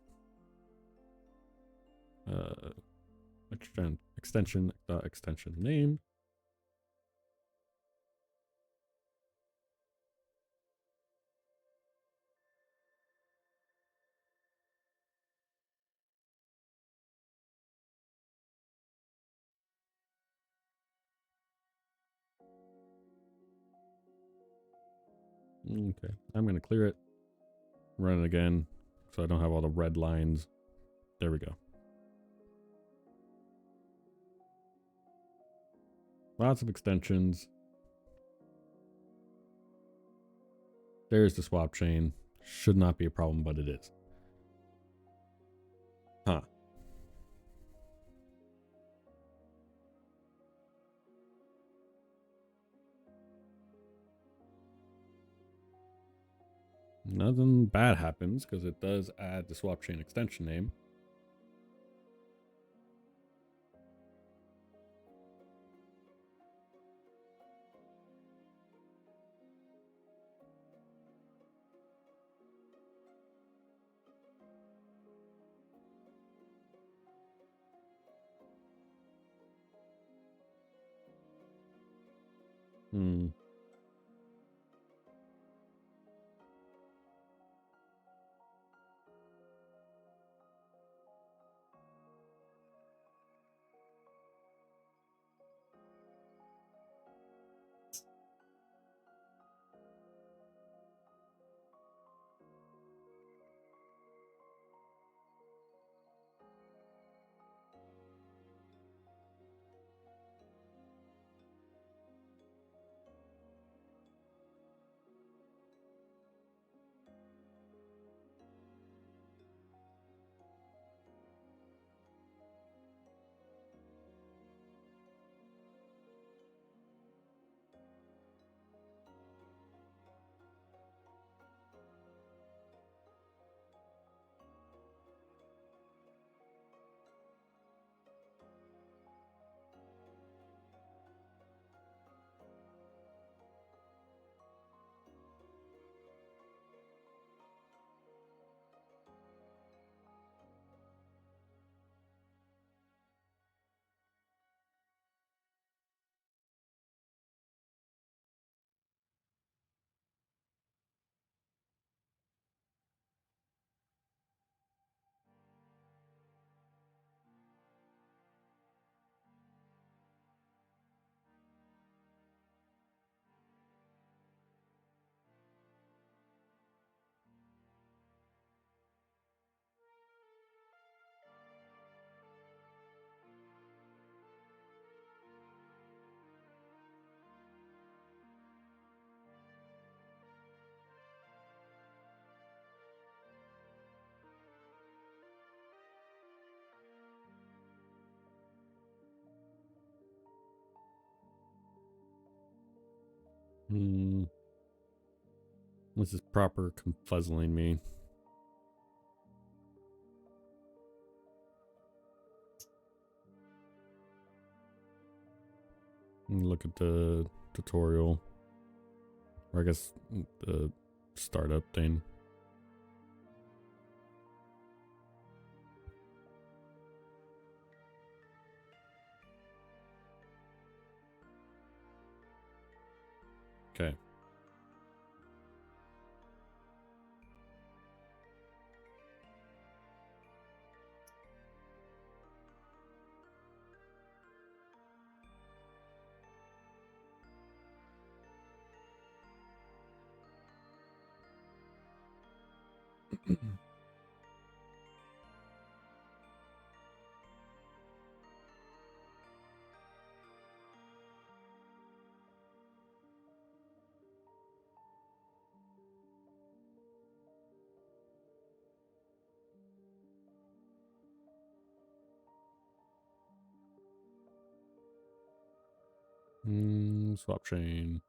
[SPEAKER 1] Extension name. Okay, I'm gonna clear it, run it again, so I don't have all the red lines. There we go. Lots of extensions. There's the swap chain. Should not be a problem, but it is. Huh. Nothing bad happens because it does add the swap chain extension name. Hmm. Hmm. This is proper confuzzling me. Look at the tutorial, or I guess the startup thing. Okay. Swap chain.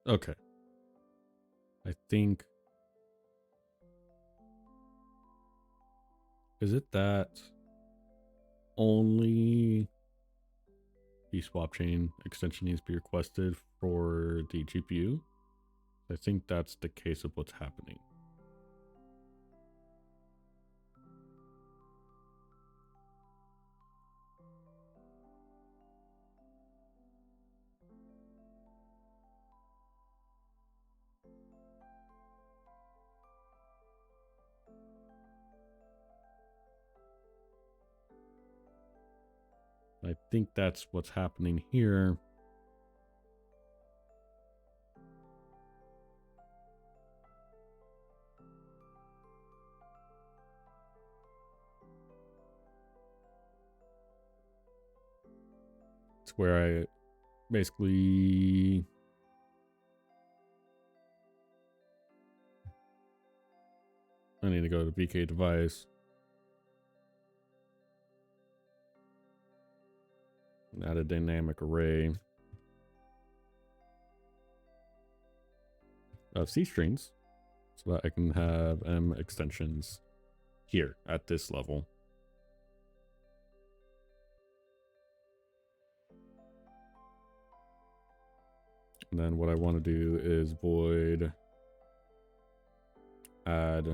[SPEAKER 1] Okay. I think. Is it that only the swap chain extension needs to be requested for the GPU? I think that's the case of what's happening. I think that's what's happening here. It's where I basically I need to go to VK device. Add a dynamic array of C strings so that I can have M extensions here at this level. And then what I want to do is void add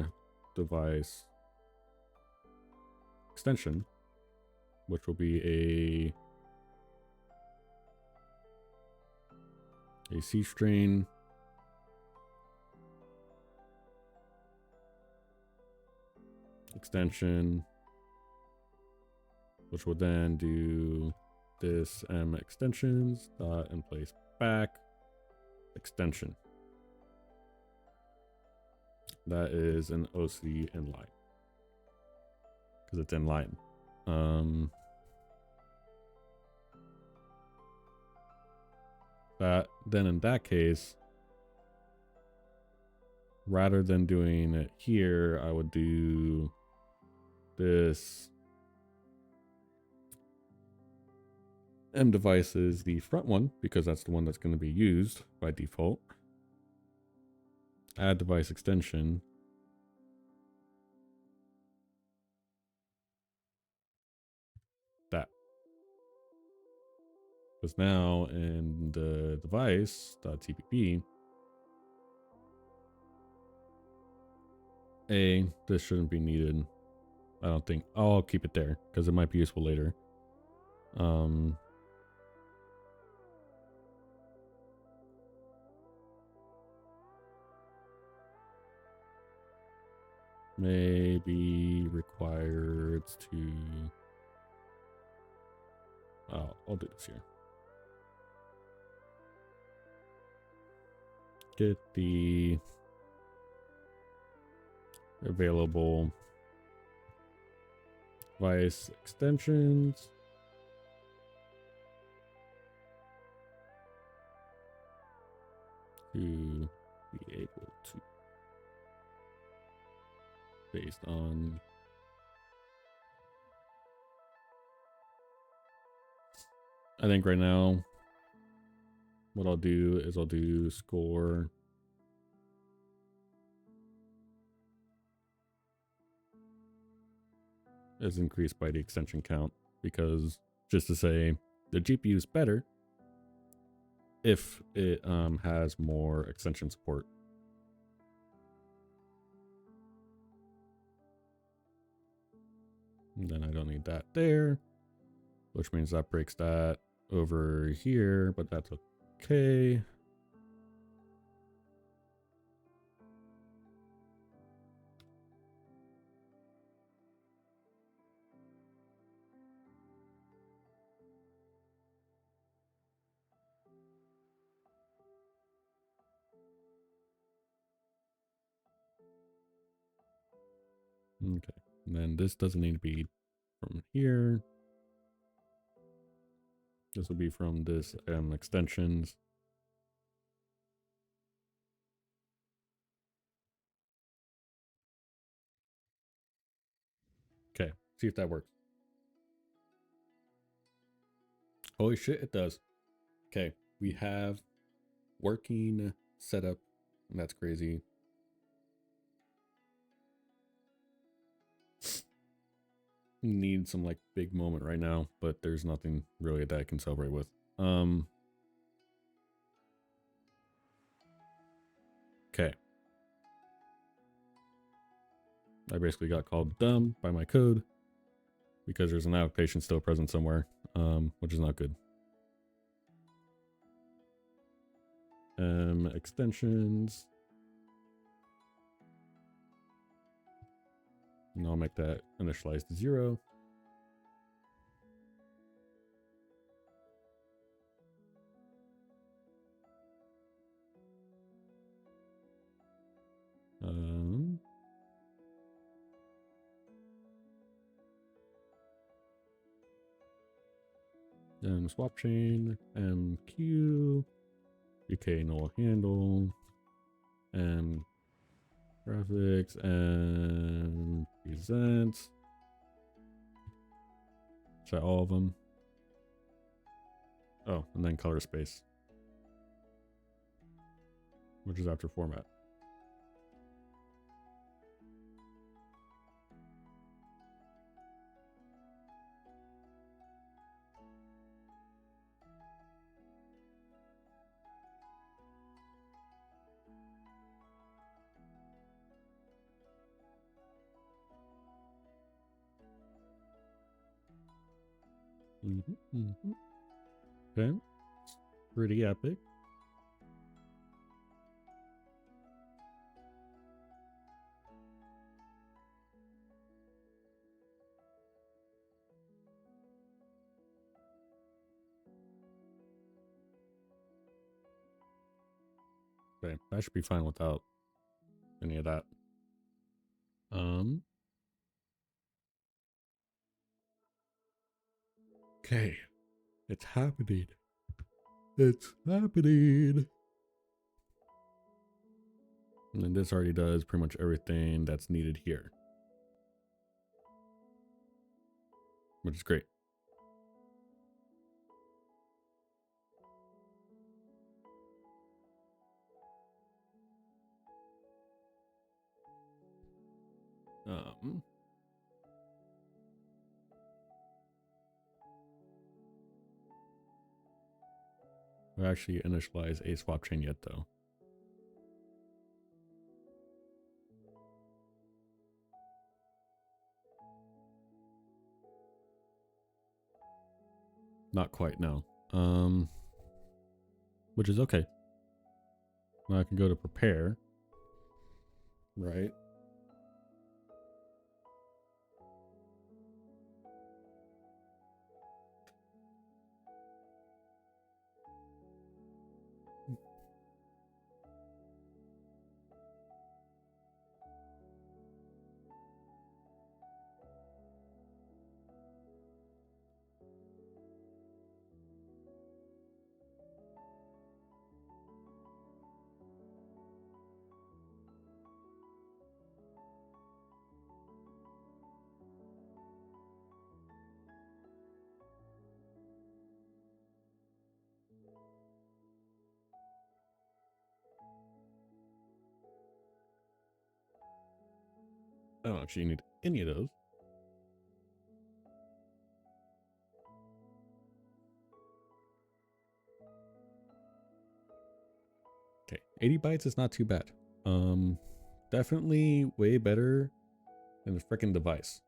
[SPEAKER 1] device extension, which will be a C string extension, which will then do this M extensions dot in place back extension. That is an OC inline because it's inline. Then in that case, rather than doing it here, I would do this M device is the front one because that's the one that's going to be used by default. Add device extension. That. Because now in the device.tpp, this shouldn't be needed. I don't think. I'll keep it there because it might be useful later. Maybe required to. I'll do this here. Get the available device extensions. To be able to, based on I think right now what I'll do is I'll do score is increased by the extension count, because just to say the GPU is better if it has more extension support. And then I don't need that there, which means that breaks that over here, but that's okay. Okay, and then this doesn't need to be from here. This will be from this extensions. Okay, see if that works. Holy shit, it does. Okay, we have working setup, and that's crazy. Need some like big moment right now, but there's nothing really that I can celebrate with. Okay. I basically got called dumb by my code because there's an allocation still present somewhere, which is not good. Extensions. And I'll make that initialize to 0. Swap chain, MQ, UK null handle, and graphics, and presents. Try all of them. Oh, and then color space, which is after format. Okay, pretty epic. Okay, I should be fine without any of that. Okay, it's happening. It's happening. And then this already does pretty much everything that's needed here, which is great. We actually initialize a swap chain yet, though. Not quite, no. Which is okay. Now I can go to prepare, right? I don't actually need any of those. Okay, 80 bytes is not too bad. Definitely way better than the freaking device,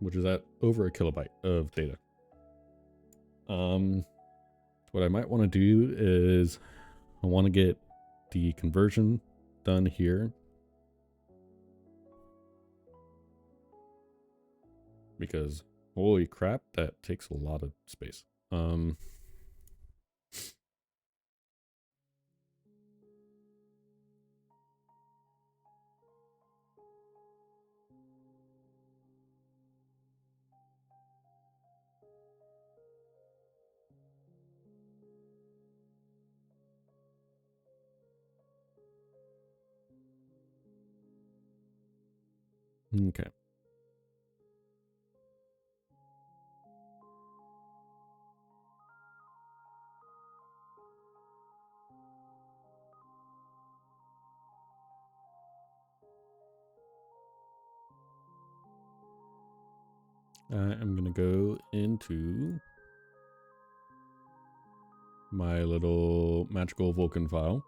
[SPEAKER 1] which is at over a kilobyte of data. What I might want to do is I want to get the conversion done here, because holy crap, that takes a lot of space. Okay. I'm going to go into my little magical Vulkan file.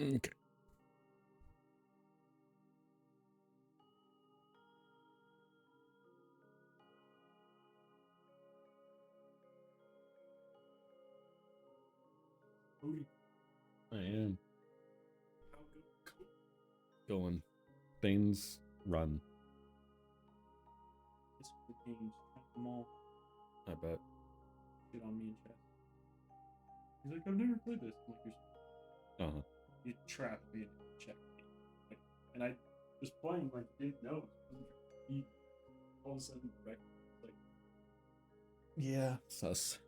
[SPEAKER 1] Okay. I am. Going. Things run. I bet.
[SPEAKER 2] Get on me in chat. He's like, I've never played this. I'm like,
[SPEAKER 1] Uh-huh.
[SPEAKER 2] you trapped me in chat. Like, and I was playing, like, didn't know. He all of a sudden, like,
[SPEAKER 1] yeah, sus.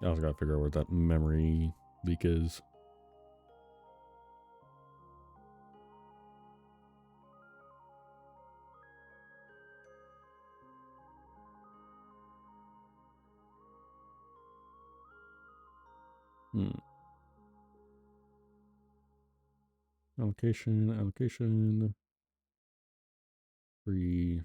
[SPEAKER 1] I also gotta figure out where that memory leak is. Allocation. Free.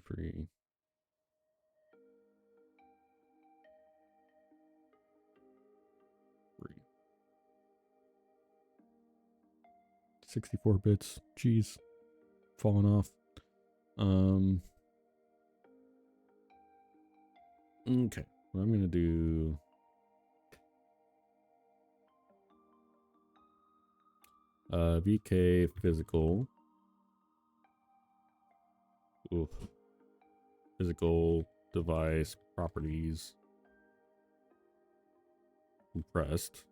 [SPEAKER 1] 64 bits. Jeez. Falling off. Okay. What I'm gonna do. VK physical. Oof. Physical device properties. Compressed.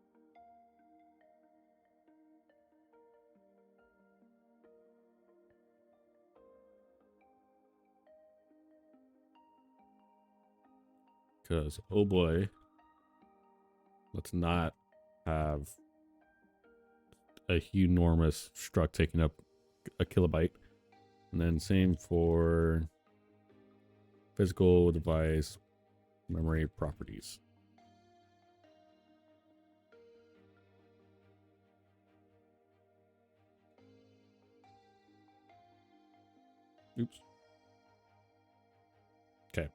[SPEAKER 1] Because, oh boy, let's not have a enormous struct taking up a kilobyte. And then same for physical device memory properties. Oops. Okay.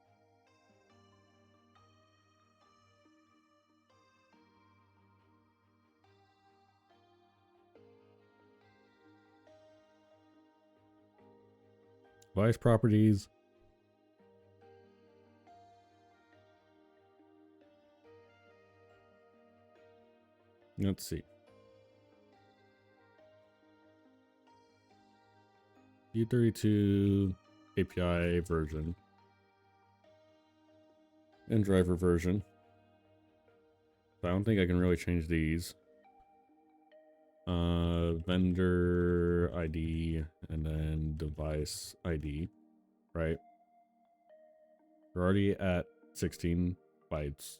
[SPEAKER 1] Device properties. Let's see. U32 API version and driver version. I don't think I can really change these. Vendor ID and then device ID, right? We're already at 16 bytes.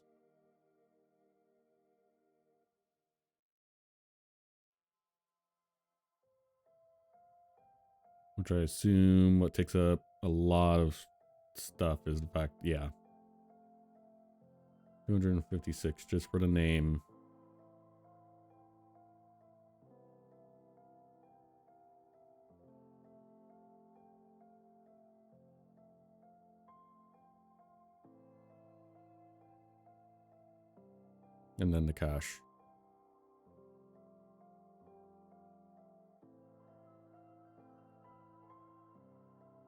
[SPEAKER 1] Which I assume what takes up a lot of stuff is the fact, yeah. 256 just for the name. And then the cache.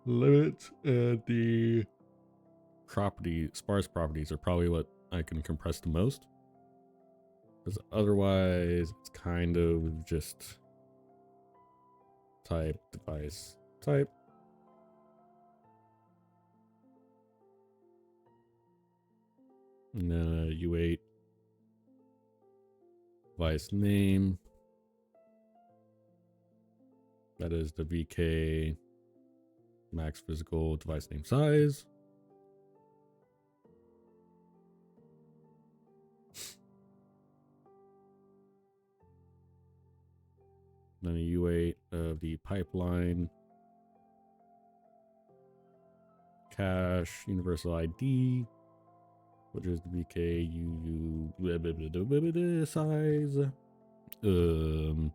[SPEAKER 1] Limits and the sparse properties are probably what I can compress the most. Because otherwise, it's kind of just type, device, type. And then U8 device name. That is the VK Max physical device name size. Then a U8 of the pipeline. Cache, universal ID, which is the VKUU size. I'm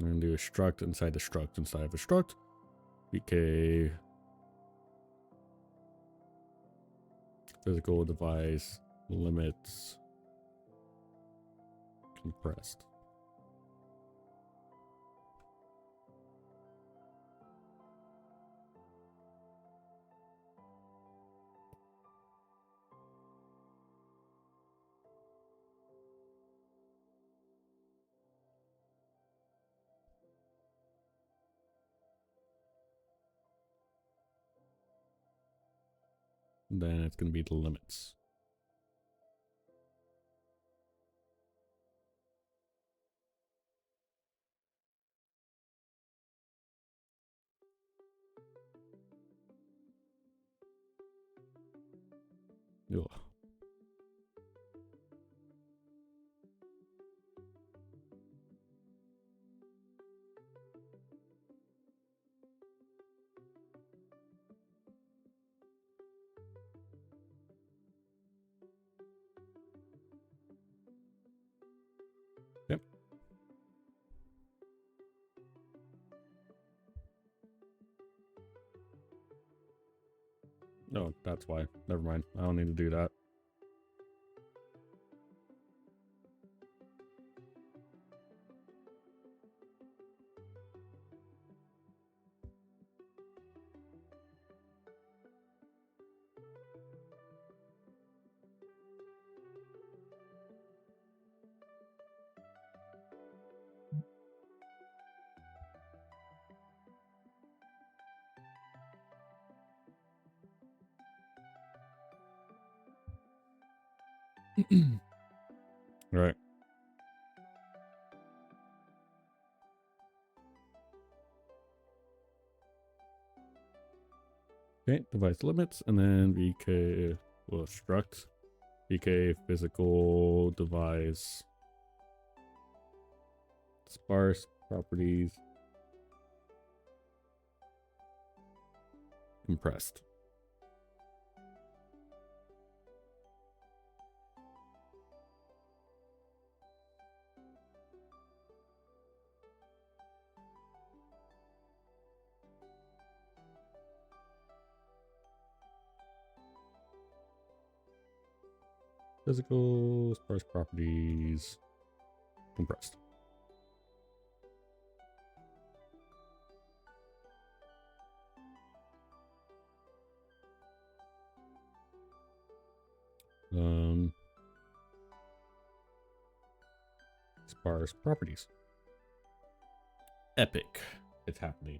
[SPEAKER 1] gonna do a struct inside the struct inside of a struct. VK physical device limits compressed. Then it's going to be the limits. Ugh. Yep. Oh, that's why. Never mind. I don't need to do that. Right. Okay, device limits, and then VK, well, struct, VK physical device, sparse properties, compressed. Physical, sparse properties, compressed. Sparse properties. Epic. It's happening.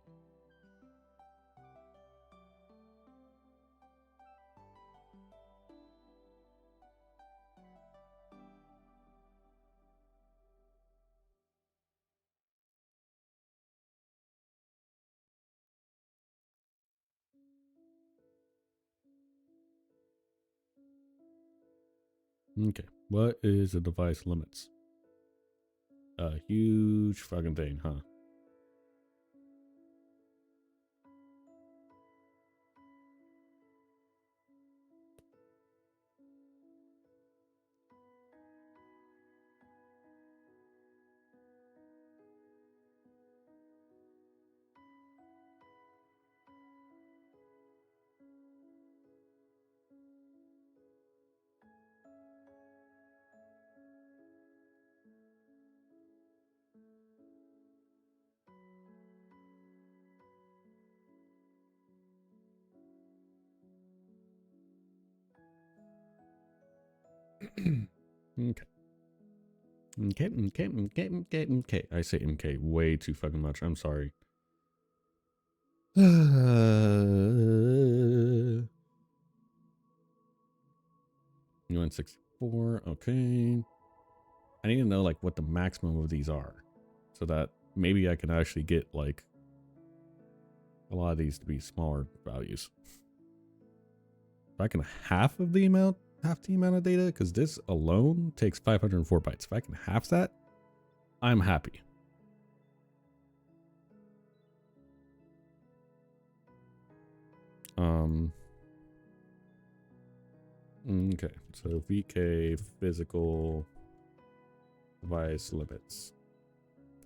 [SPEAKER 1] Okay, what is the device limits? A huge fucking thing, huh? Okay. Okay. I say MK way too fucking much. I'm sorry. You went 64. Okay. I need to know like what the maximum of these are, so that maybe I can actually get like a lot of these to be smaller values. If I can half the amount of data, because this alone takes 504 bytes. If I can half that, I'm happy. Okay, so VK physical device limits.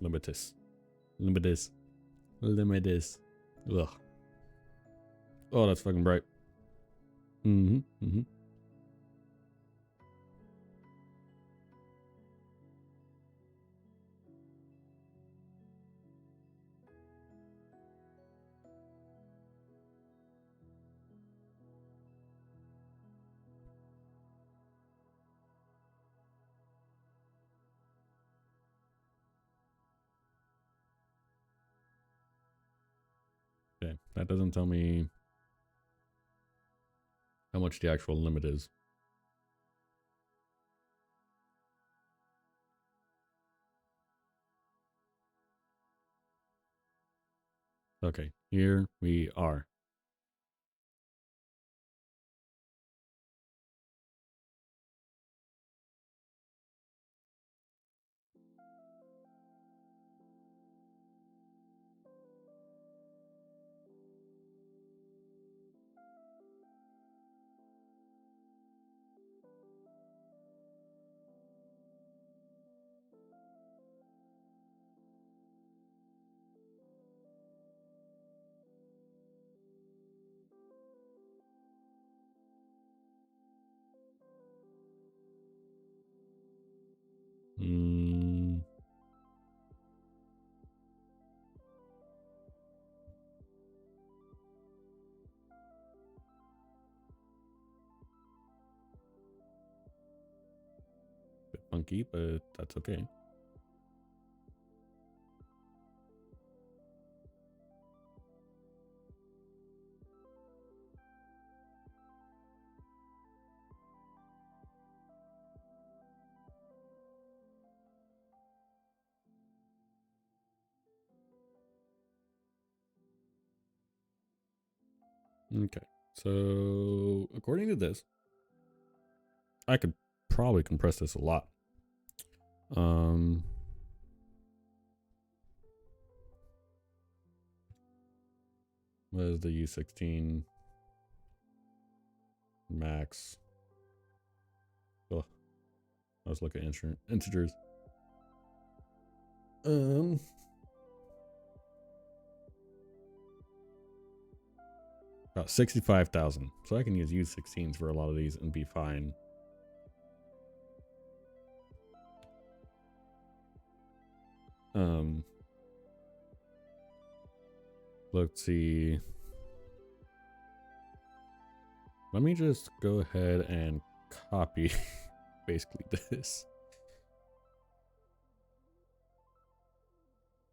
[SPEAKER 1] Limitus. Ugh. Oh, that's fucking bright. Okay, that doesn't tell me how much the actual limit is. Okay, here we are. Bit funky, but that's okay. Okay, so according to this, I could probably compress this a lot. What is the U16 max? Oh, I was looking at integers. About 65,000. So I can use U16s for a lot of these and be fine. Let's see. Let me just go ahead and copy basically this.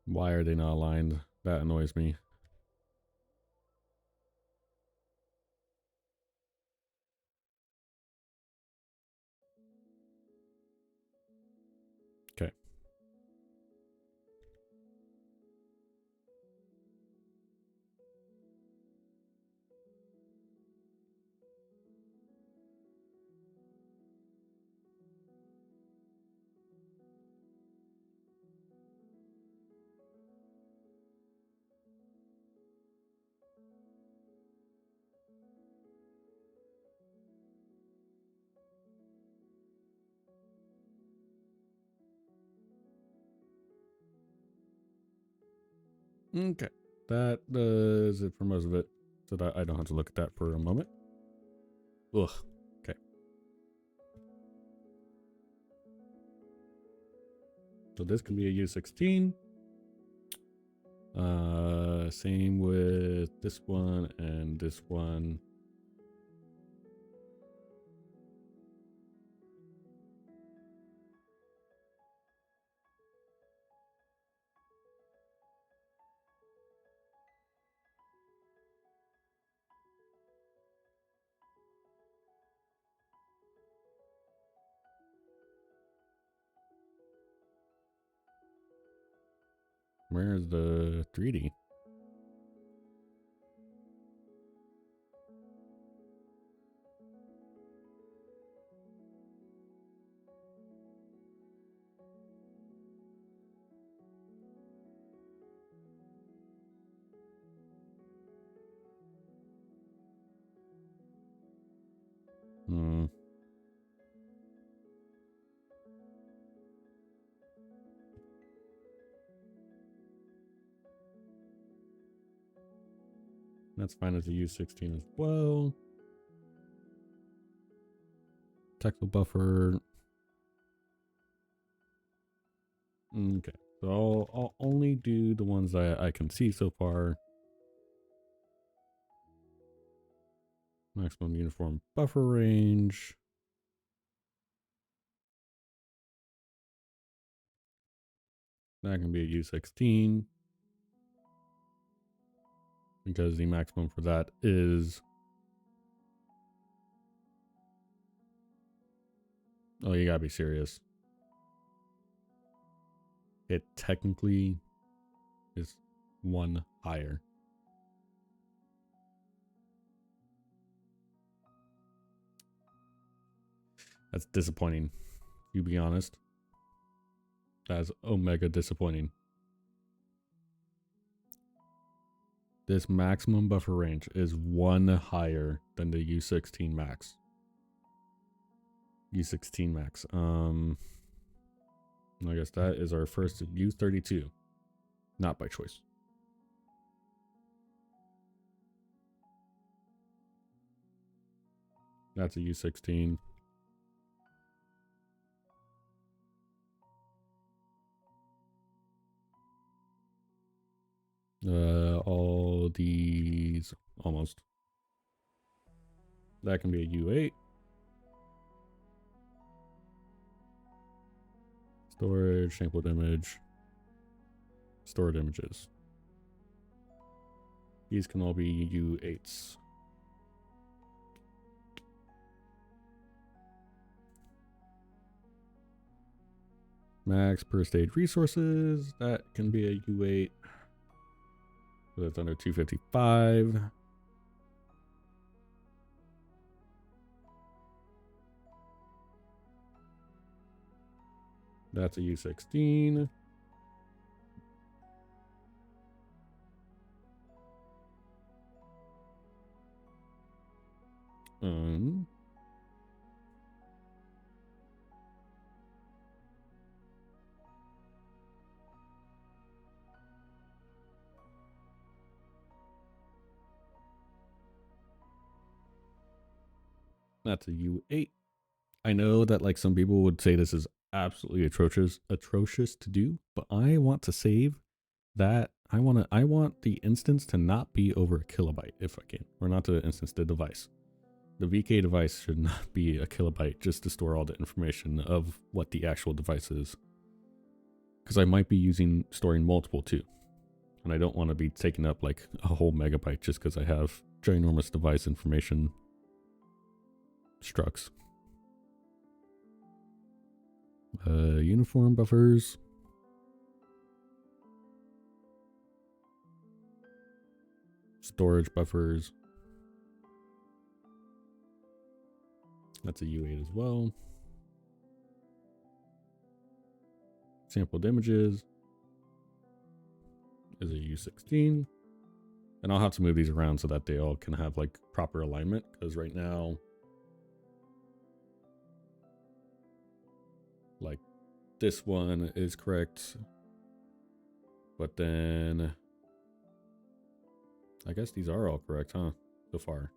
[SPEAKER 1] Why are they not aligned? That annoys me. Okay. Okay. That does it for most of it. So that I don't have to look at that for a moment. Ugh. Okay. So this can be a U16. Same with this one and this one. Where's the 3D? That's fine as a U16 as well. Technical buffer. Okay, so I'll only do the ones that I can see so far. Maximum uniform buffer range. That can be a U16. Because the maximum for that is... Oh, you gotta be serious. It technically is one higher. That's disappointing, to be honest. That's omega disappointing. This maximum buffer range is one higher than the U16 max. U16 max. I guess that is our first U32. Not by choice. That's a U16. All these almost. That can be a U8. Storage, sampled image, stored images. These can all be U8s. Max per stage resources, that can be a U8. So that's under 255. That's a U16. That's a U8. I know that like some people would say this is absolutely atrocious to do, but I want to save that. I want the instance to not be over a kilobyte if I can, or not the instance, the device. The VK device should not be a kilobyte just to store all the information of what the actual device is. Because I might be storing multiple too. And I don't want to be taking up like a whole megabyte just because I have ginormous device information structs. Uniform buffers. Storage buffers. That's a U8 as well. Sampled images is a U16. And I'll have to move these around so that they all can have like proper alignment, because right now, like this one is correct, but then I guess these are all correct, huh? So far.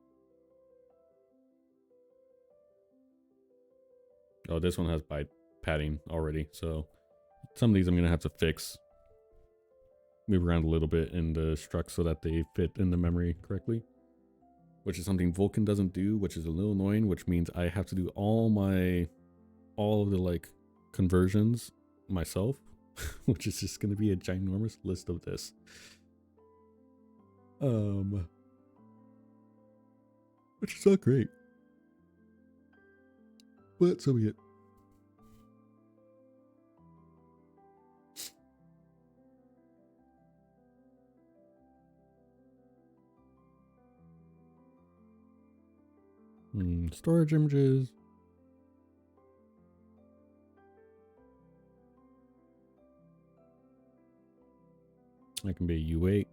[SPEAKER 1] Oh, this one has byte padding already, so some of these I'm gonna have to fix, move around a little bit in the struct so that they fit in the memory correctly, which is something Vulkan doesn't do, which is a little annoying, which means I have to do all of the like conversions myself, which is just going to be a ginormous list of this. Which is not great, but so be it. Storage images. That can be a U8.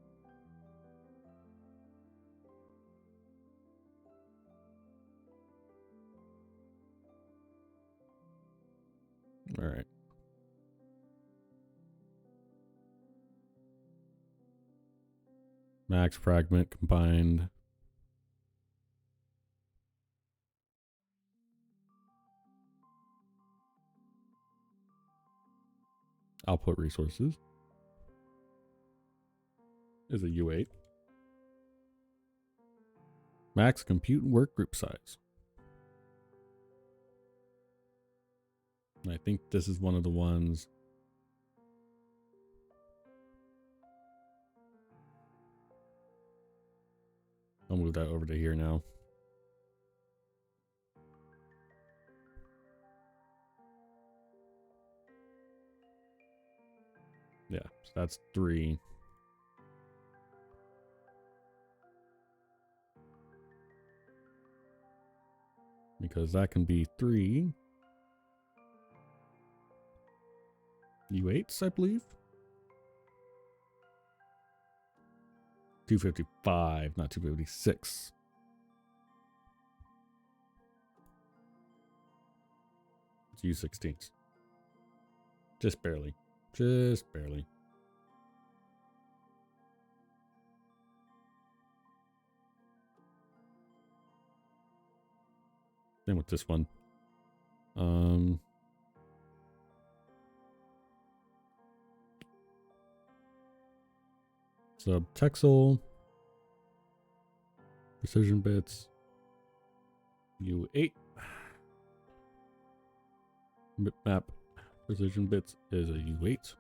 [SPEAKER 1] All right. Max fragment combined. Output resources is a U8. Max compute work group size. And I think this is one of the ones. I'll move that over to here now. Yeah, so that's 3. Because that can be 3 U8s, I believe. 255, not 256. It's U16s. Just barely. Just barely. Same with this one. Subtexel. Precision bits. U8. Bitmap. Precision bits is a U8.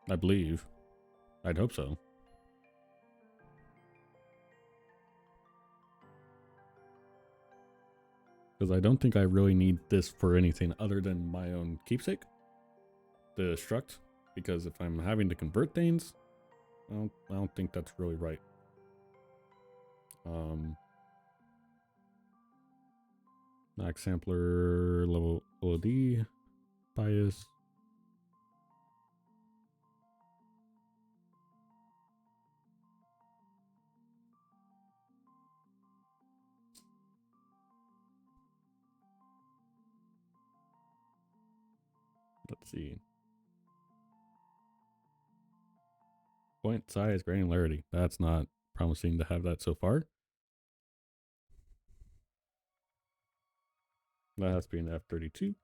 [SPEAKER 1] I believe. I'd hope so. Because I don't think I really need this for anything other than my own keepsake. The struct. Because if I'm having to convert things, I don't think that's really right. Max sampler level VOD bias. Let's see. Point size granularity. That's not promising to have that so far. That has to be an F32.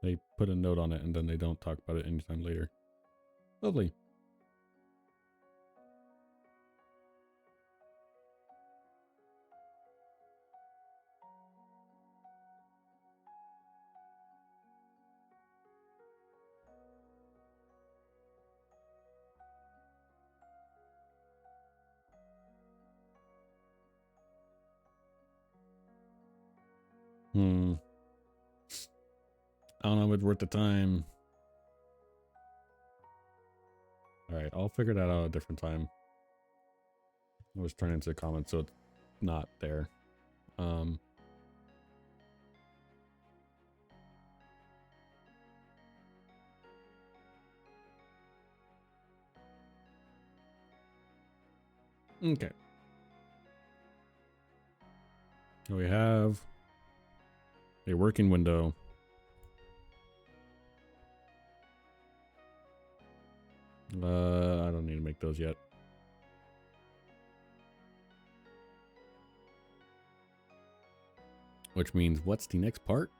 [SPEAKER 1] They put a note on it and then they don't talk about it anytime later. Lovely. I don't know if it's worth the time. Alright, I'll figure that out a different time. I was turning into a comment, so it's not there. Okay. We have a working window. I don't need to make those yet. Which means, what's the next part?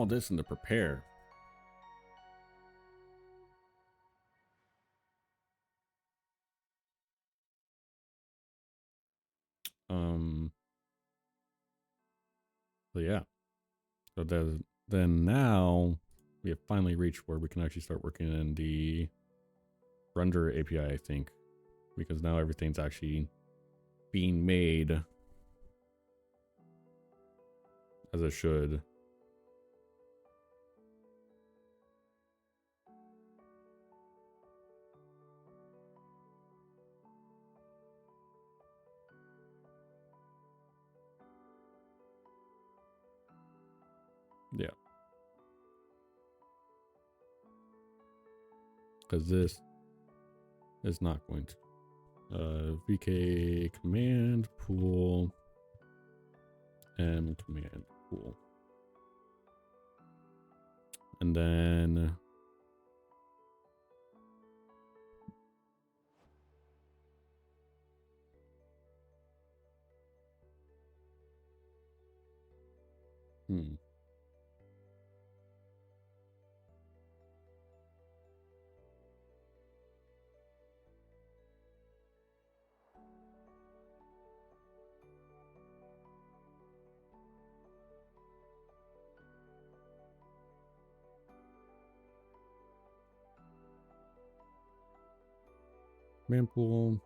[SPEAKER 1] all this into prepare. So yeah. So then now we have finally reached where we can actually start working in the render API, I think, because now everything's actually being made as it should. Yeah. Because this is not going to. VK command pool M command pool. And then command pool,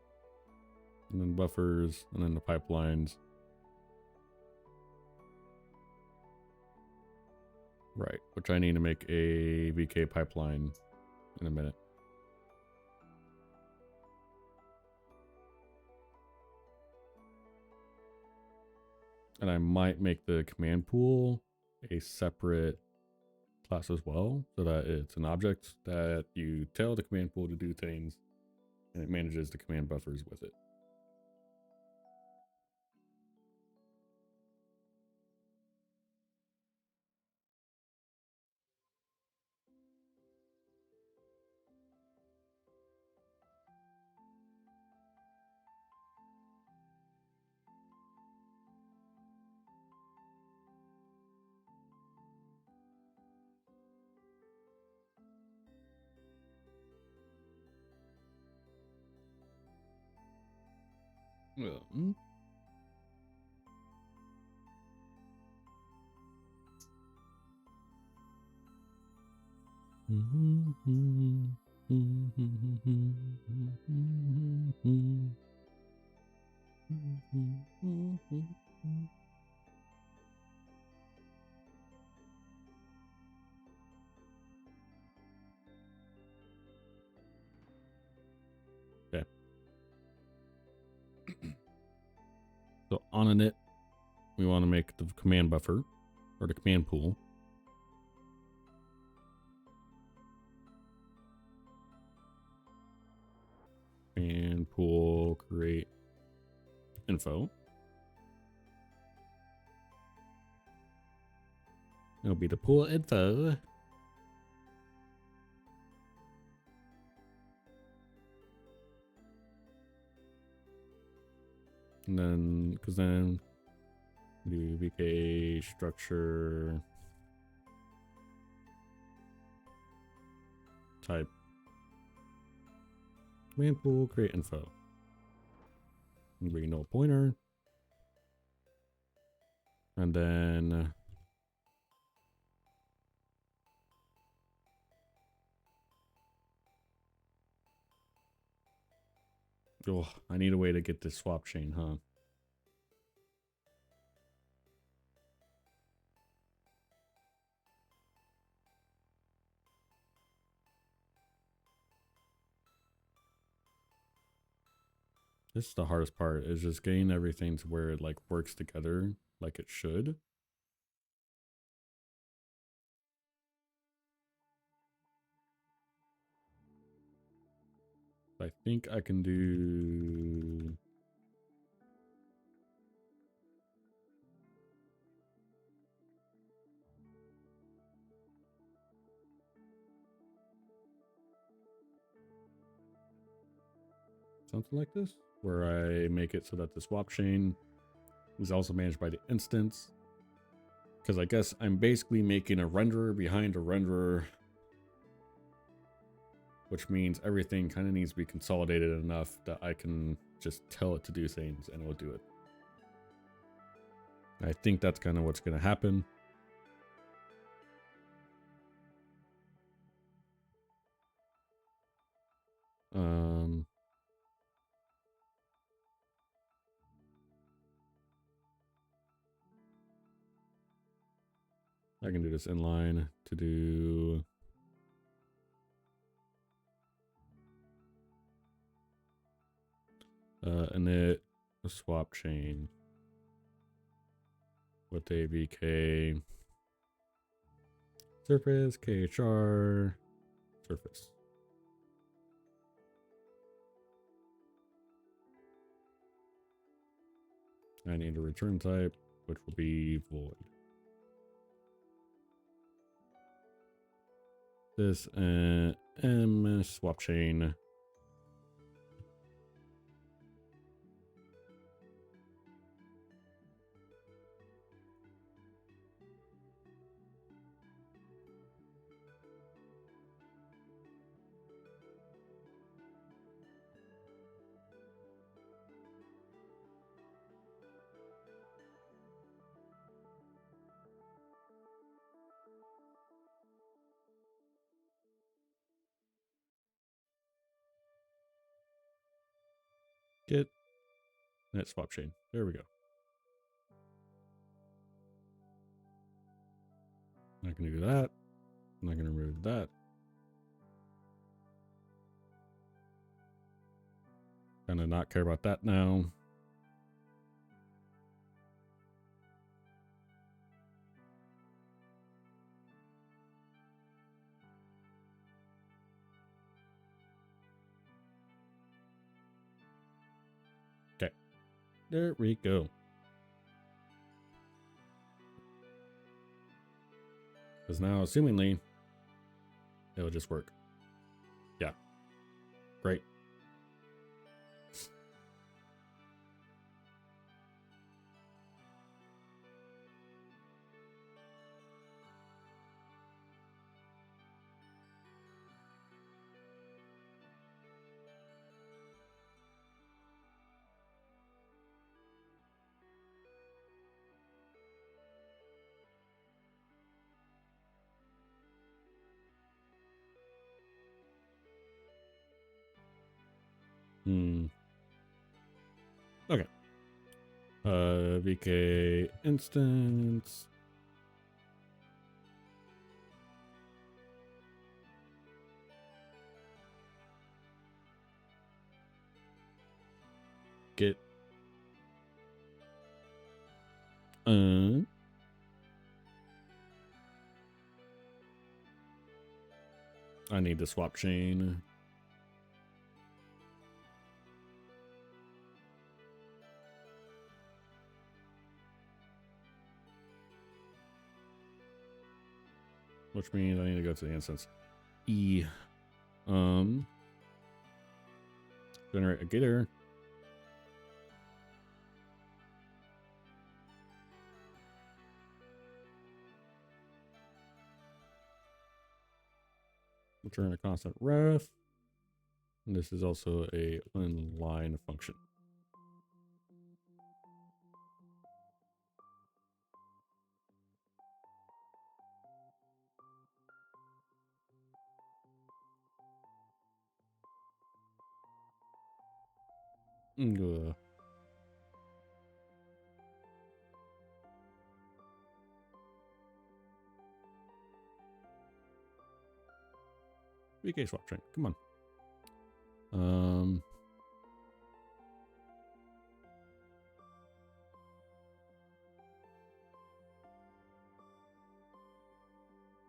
[SPEAKER 1] and then buffers, and then the pipelines. Right, which I need to make a VK pipeline in a minute. And I might make the command pool a separate class as well, so that it's an object that you tell the command pool to do things, and it manages the command buffers with it. Well, okay. So on init, we want to make the command buffer or the command pool. And pool create info. It'll be the pool info. And then, because then do VK structure type command pool create info. And we know pointer. And then oh, I need a way to get this swap chain, huh? This is the hardest part, is just getting everything to where it like works together like it should. I think I can do something like this, where I make it so that the swap chain is also managed by the instance. Because I guess I'm basically making a renderer behind a renderer, which means everything kind of needs to be consolidated enough that I can just tell it to do things and it will do it. I think that's kind of what's going to happen. I can do this inline to do init a swap chain with a VK surface KHR surface. I need a return type, which will be void. This M swap chain. Get net swap chain. There we go. Not going to do that. I'm not going to remove that. Kind of not care about that now. Okay. There we go. Because now, assumingly, it'll just work. Yeah. Great. Okay. VK instance. Get I need the swap chain. Which means I need to go to the instance. Generate a getter. Return a constant ref. And this is also a inline function. VK swap train. Come on.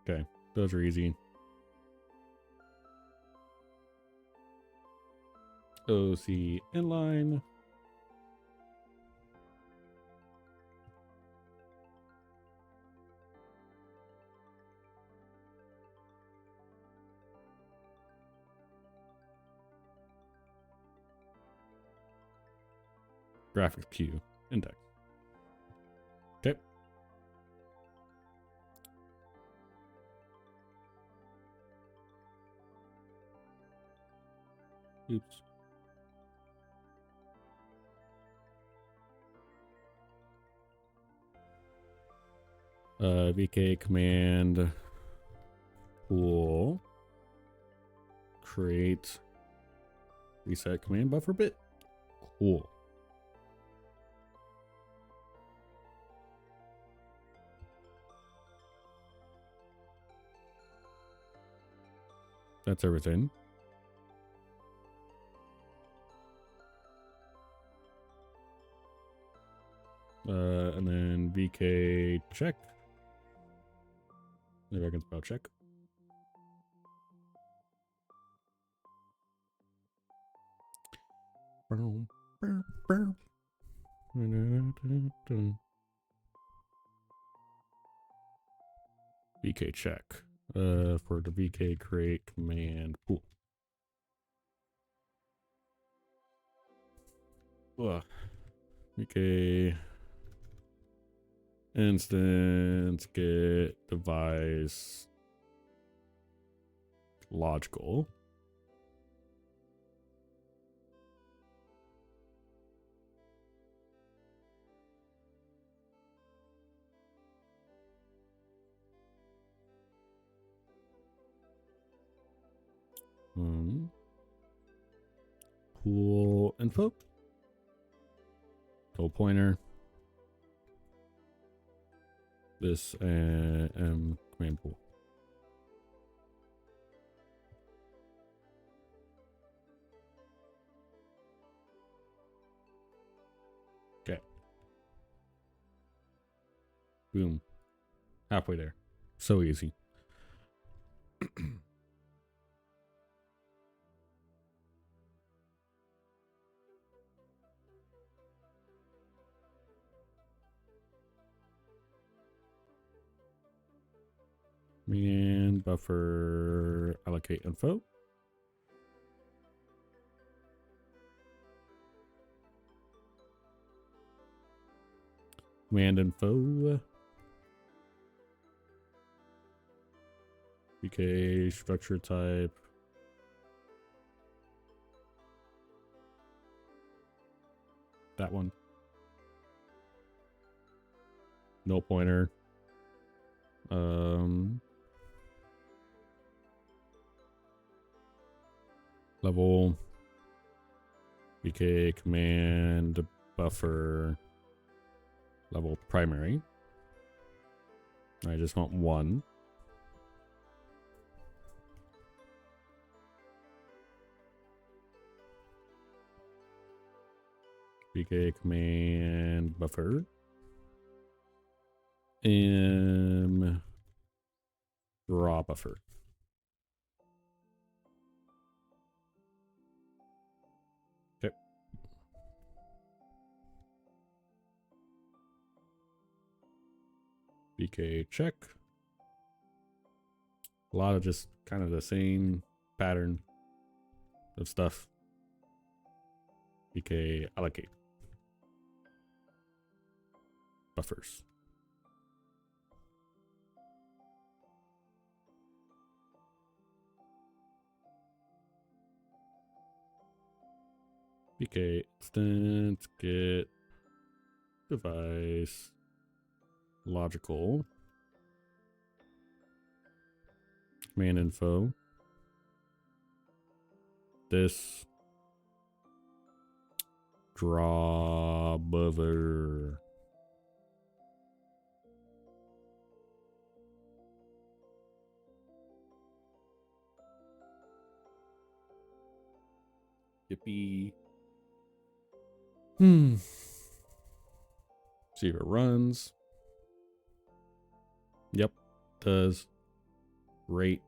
[SPEAKER 1] Okay, those are easy. OC inline. Graphics queue index. Okay. Oops. VK command pool create reset command buffer bit. Cool. That's everything. And then VK check. Maybe I can spell check. VK check. For the VK create command pool. VK instance get device logical. Pool info. Tool pointer. This command pool. Okay. Boom. Halfway there. So easy. And buffer allocate info. Command info. VK structure type. That one. No pointer. Level. VK command buffer level primary. I just want one. VK command buffer. Raw buffer. Okay. VK check. A lot of just kind of the same pattern of stuff. VK allocate. Buffers. VK instance get device logical command info. This draw buffer. Yippee. See if it runs. Yep, does. Rate.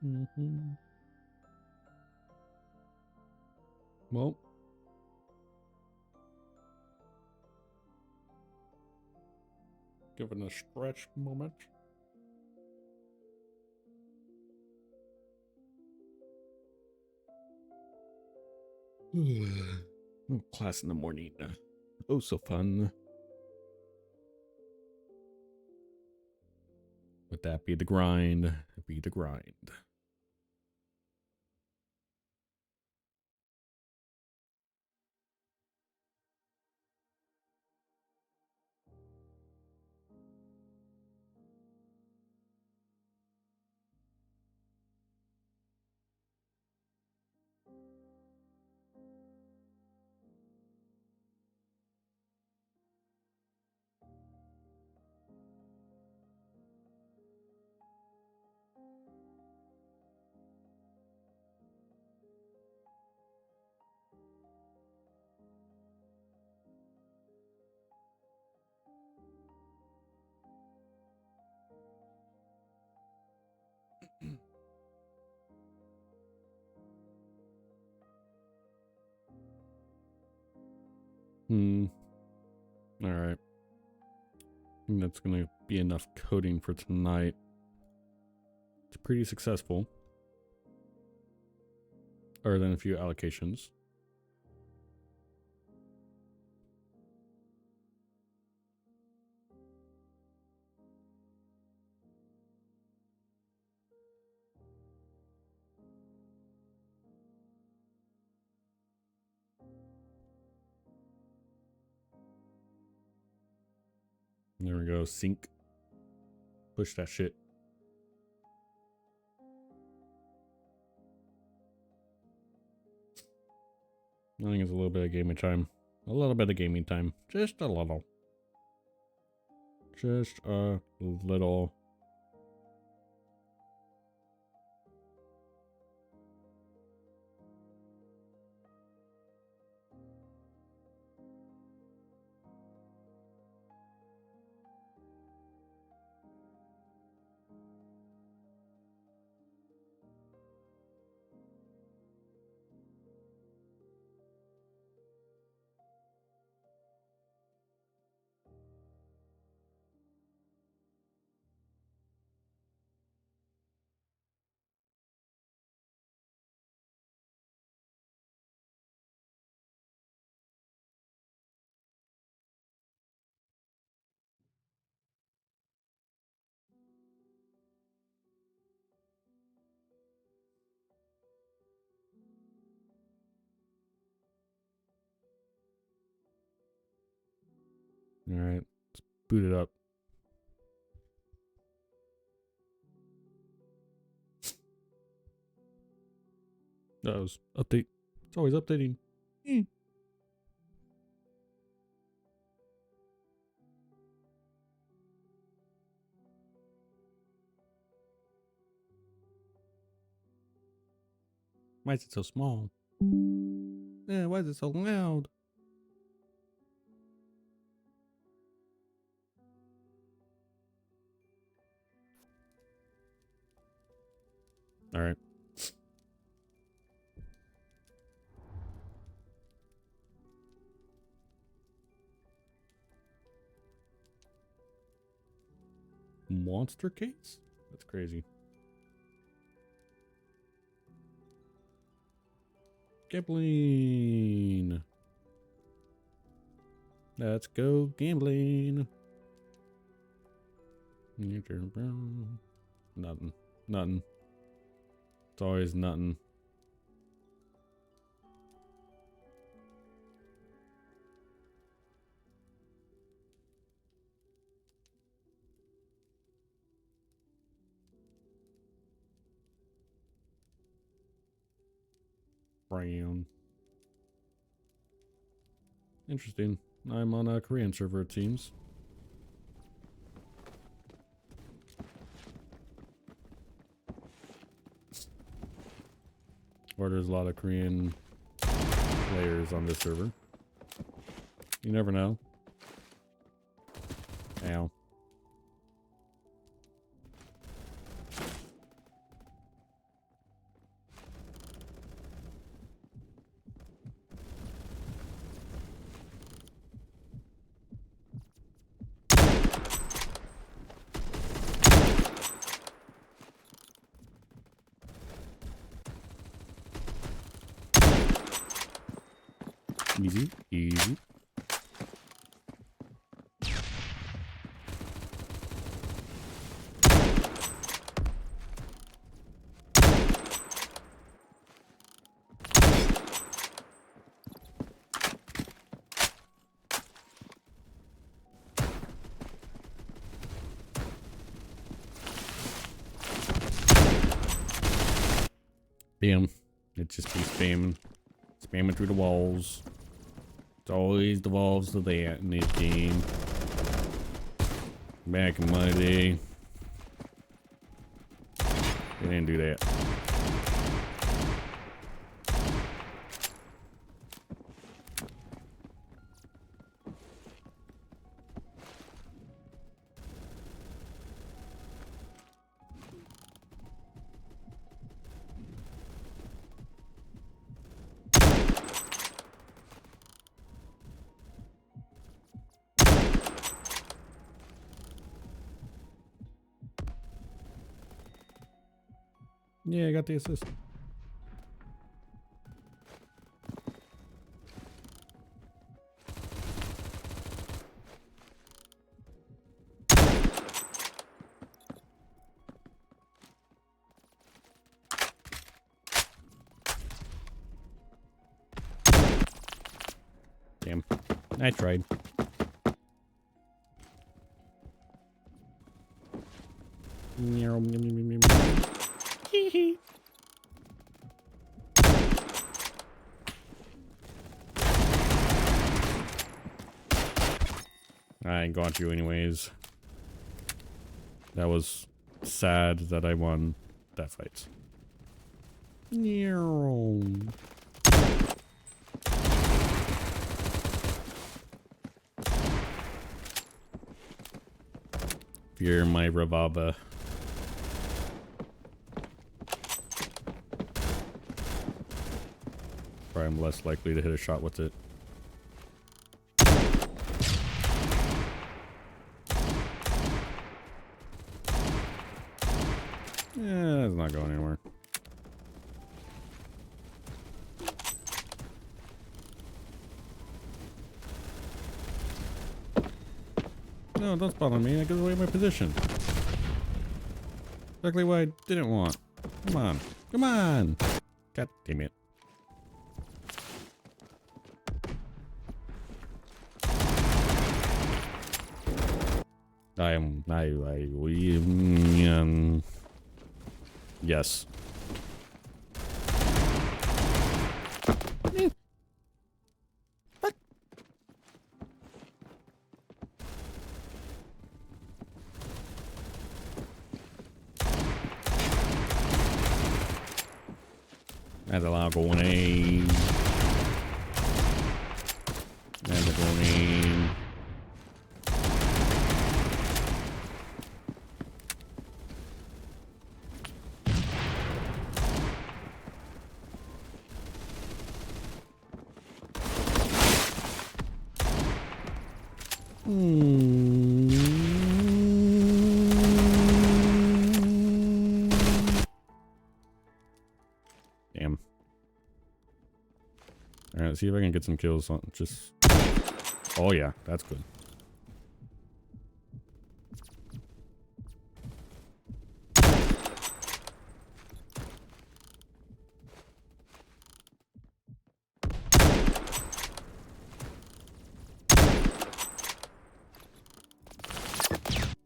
[SPEAKER 1] Mm-hmm. Well, given a stretch moment. Oh, class in the morning. Oh, so fun. Would that be the grind? Be the grind. All right. I think that's going to be enough coding for tonight. It's pretty successful. Other than a few allocations. There we go. Sync. Push that shit. I think it's a little bit of gaming time. A little bit of gaming time. Just a little. Just a little. All right. Let's boot it up. That was update. It's always updating. Why is it so small? Yeah, why is it so loud? All right. Monster case? That's crazy. Gambling. Let's go gambling. Nothing. Nothing. It's always nothing. Brown. Interesting. I'm on a Korean server, it seems. Or there's a lot of Korean players on this server. You never know. Ow. Easy, easy. Bam. It just be spamming. Spamming through the walls. It's always the walls of that in this game. Back in my day. They didn't do that. Yeah, I got the assist. Damn. I tried. I ain't got you anyways. That was sad that I won that fight. You're my Rababa. Probably I'm less likely to hit a shot with it. Yeah, it's not going anywhere. No, don't spawn on me. That gives away my position. Exactly what I didn't want. Come on. Come on. God damn it. Yes. What? That's a lot going in. That's going in. Damn. Alright, see if I can get some kills on just. Oh yeah, that's good.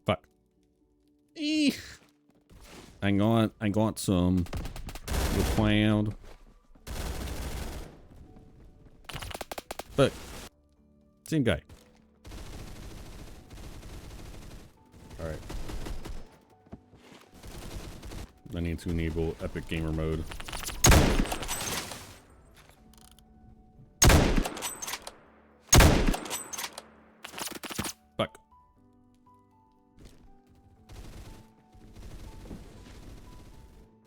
[SPEAKER 1] Fuck. I got some with cloud. But same guy. All right. I need to enable epic gamer mode. Fuck.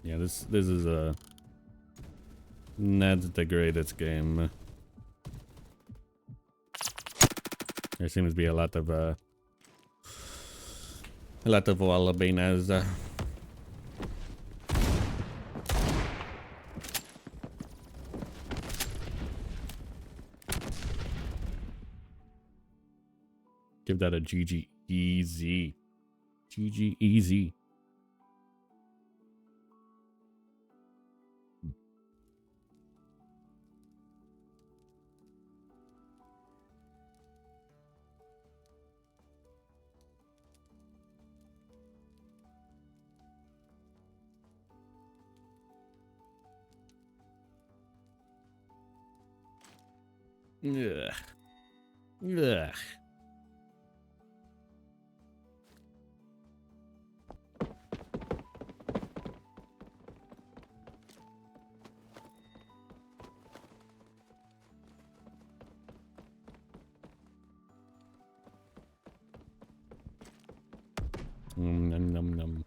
[SPEAKER 1] Yeah, this is a not the greatest game. There seems to be a lot of wallabinas. give that a GG easy. GG easy. Ugh. Ugh. Num num num.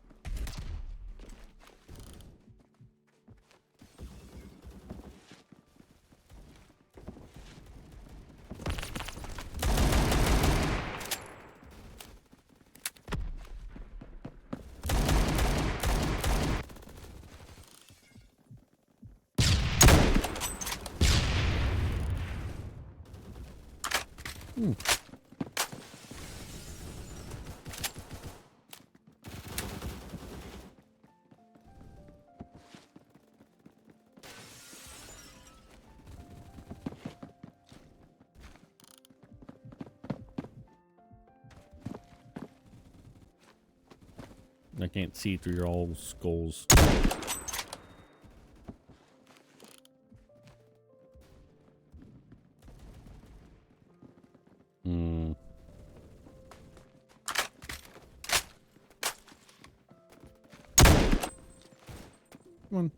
[SPEAKER 1] I can't see through your all skulls. Hmm. Come on.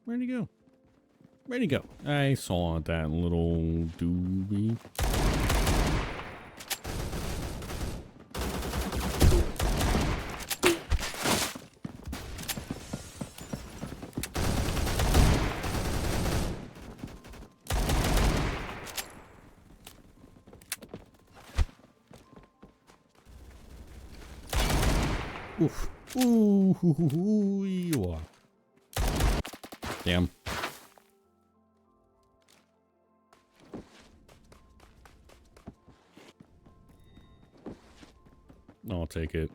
[SPEAKER 1] Where'd he go? Where'd he go? I saw that little doobie. Oof. Ooh, you are. Damn. I'll take it.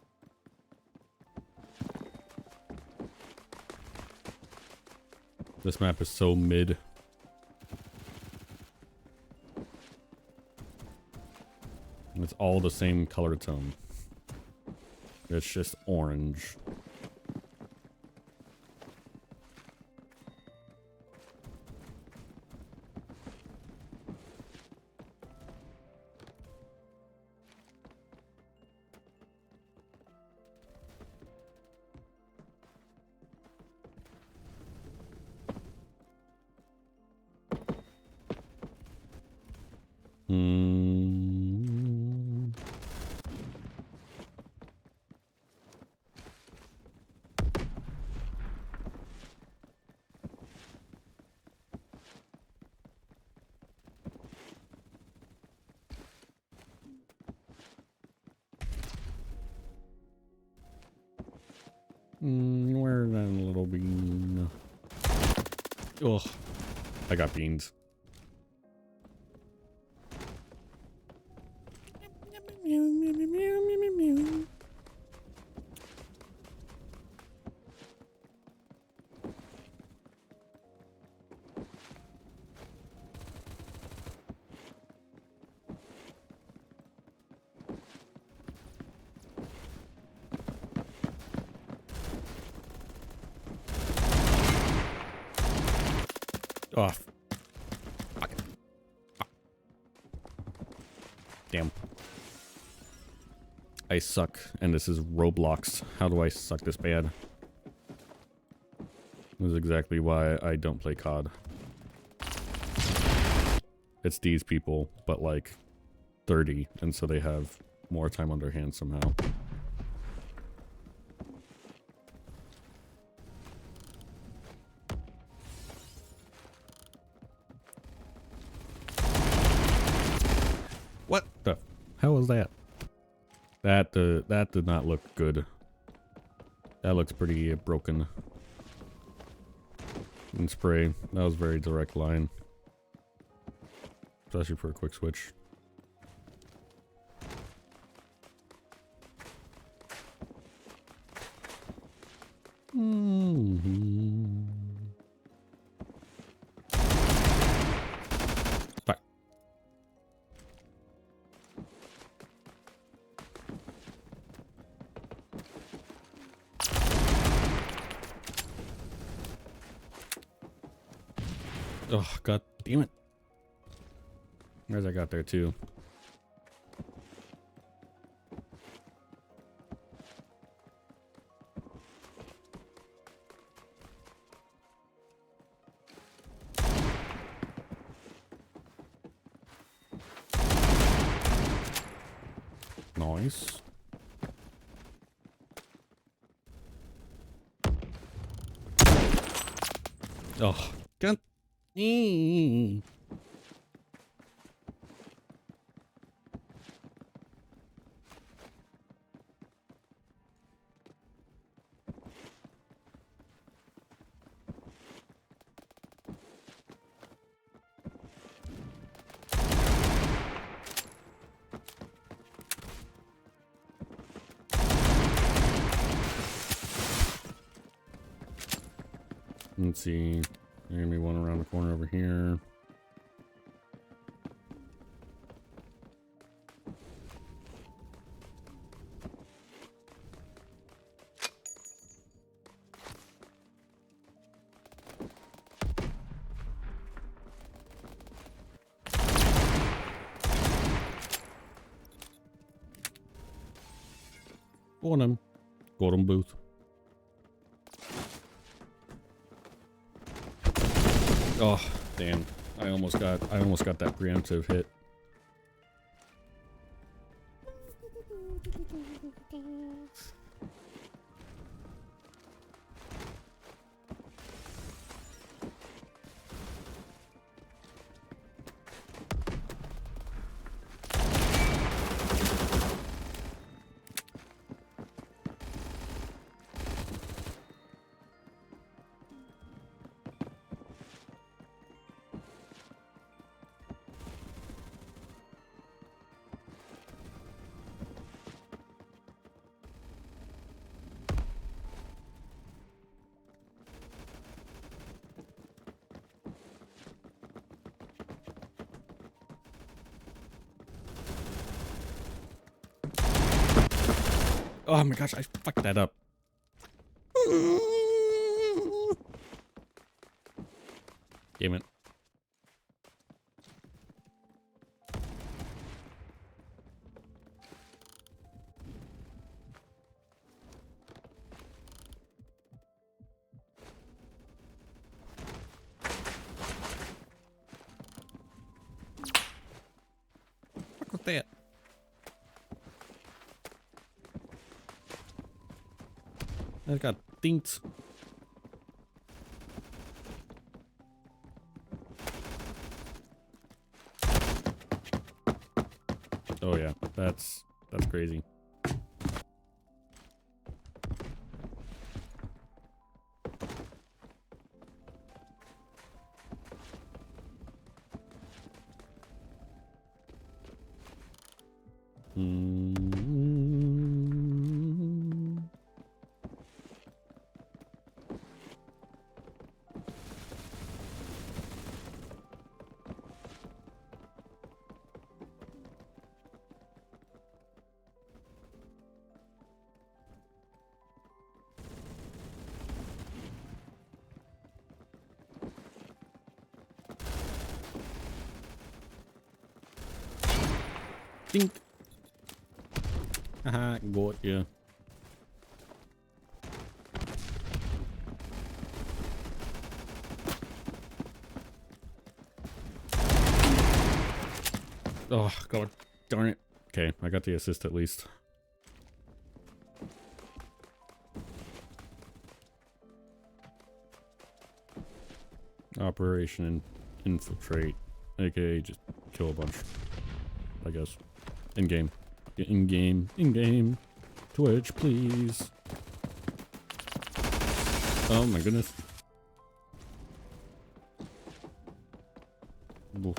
[SPEAKER 1] This map is so mid. It's all the same color tone. It's just orange. Where's that little bean? Ugh. I got beans. Oh, fuck. Damn. I suck, and this is Roblox. How do I suck this bad? This is exactly why I don't play COD. It's these people, but like 30, and so they have more time on their hands somehow. What the hell was that? That did not look good. That looks pretty broken. And spray. That was very direct line. especially for a quick switch. Bye. Oh, god damn it. Where's I got there too? Nice. Oh, god. Let's see. There's gonna be one around the corner over here. Got him. Got him both. Oh, damn. I almost got that preemptive hit. Oh my gosh, I fucked that up. Damn it. Fuck with that. I got dinked. Oh yeah, that's crazy. Dink. Haha, got you. Oh, god darn it. Okay, I got the assist at least. Operation Infiltrate, aka just kill a bunch, I guess. In-game. In-game. In-game. Twitch, please. Oh my goodness. Oof.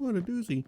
[SPEAKER 1] What a doozy.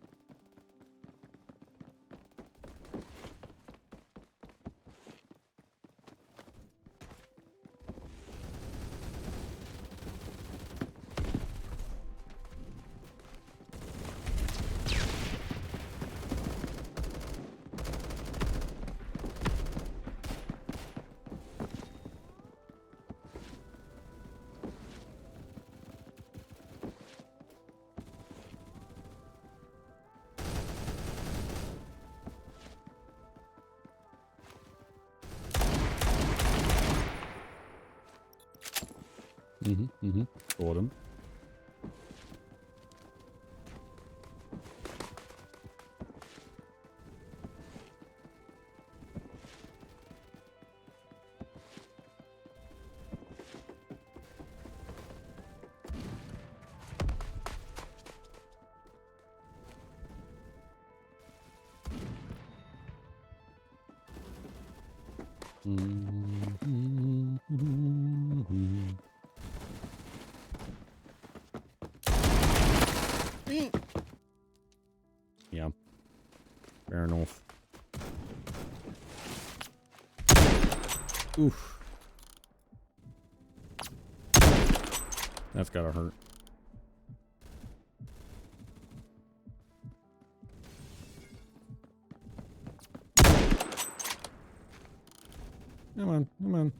[SPEAKER 1] Got him. Yeah, fair enough. Oof. That's gotta hurt. Come on, come on.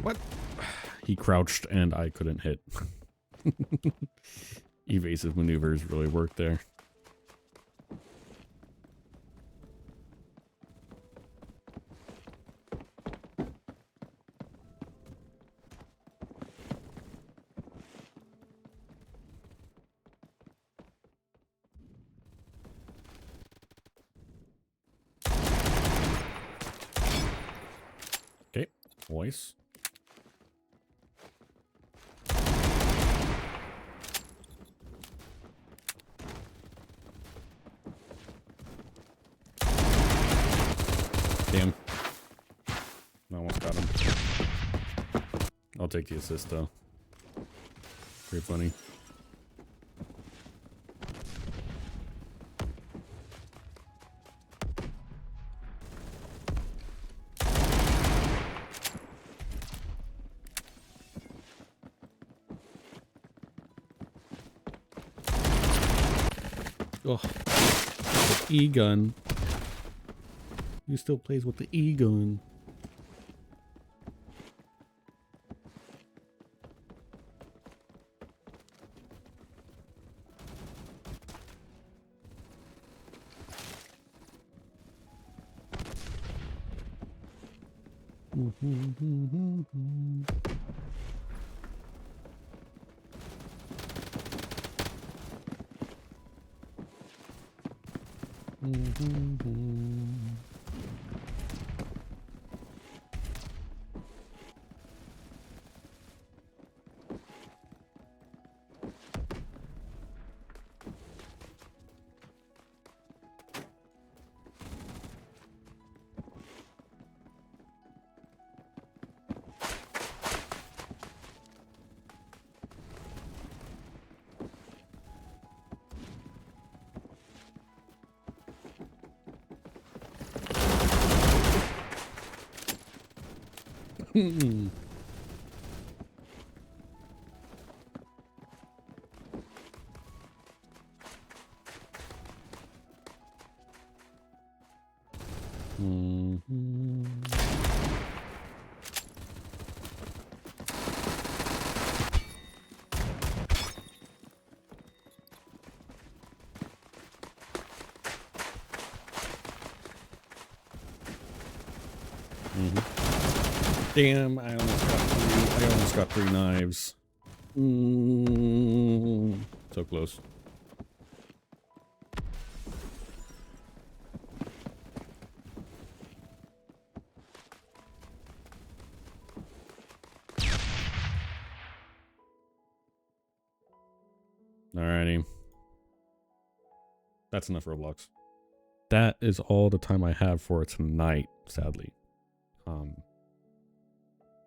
[SPEAKER 1] What? He crouched and I couldn't hit. Evasive maneuvers really worked there. Okay, voice. Damn. I almost got him. I'll take the assist though. Pretty funny. Oh, the E-gun. He still plays with the E-gun. Damn, I almost got three knives. So close. Alrighty. That's enough Roblox. that is all the time I have for tonight, sadly.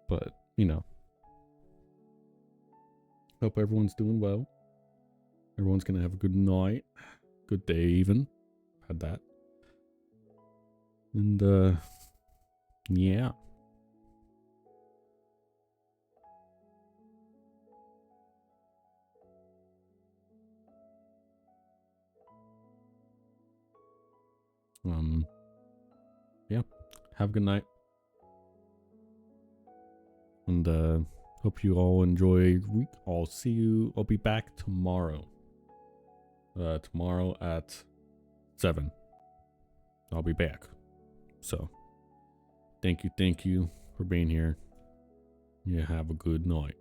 [SPEAKER 1] But you know, hope everyone's doing well. Everyone's gonna have a good night, good day even. Had that. And yeah. Yeah. Have a good night. And hope you all enjoy the week. I'll be back tomorrow. Tomorrow at 7. I'll be back. So thank you for being here. You have a good night.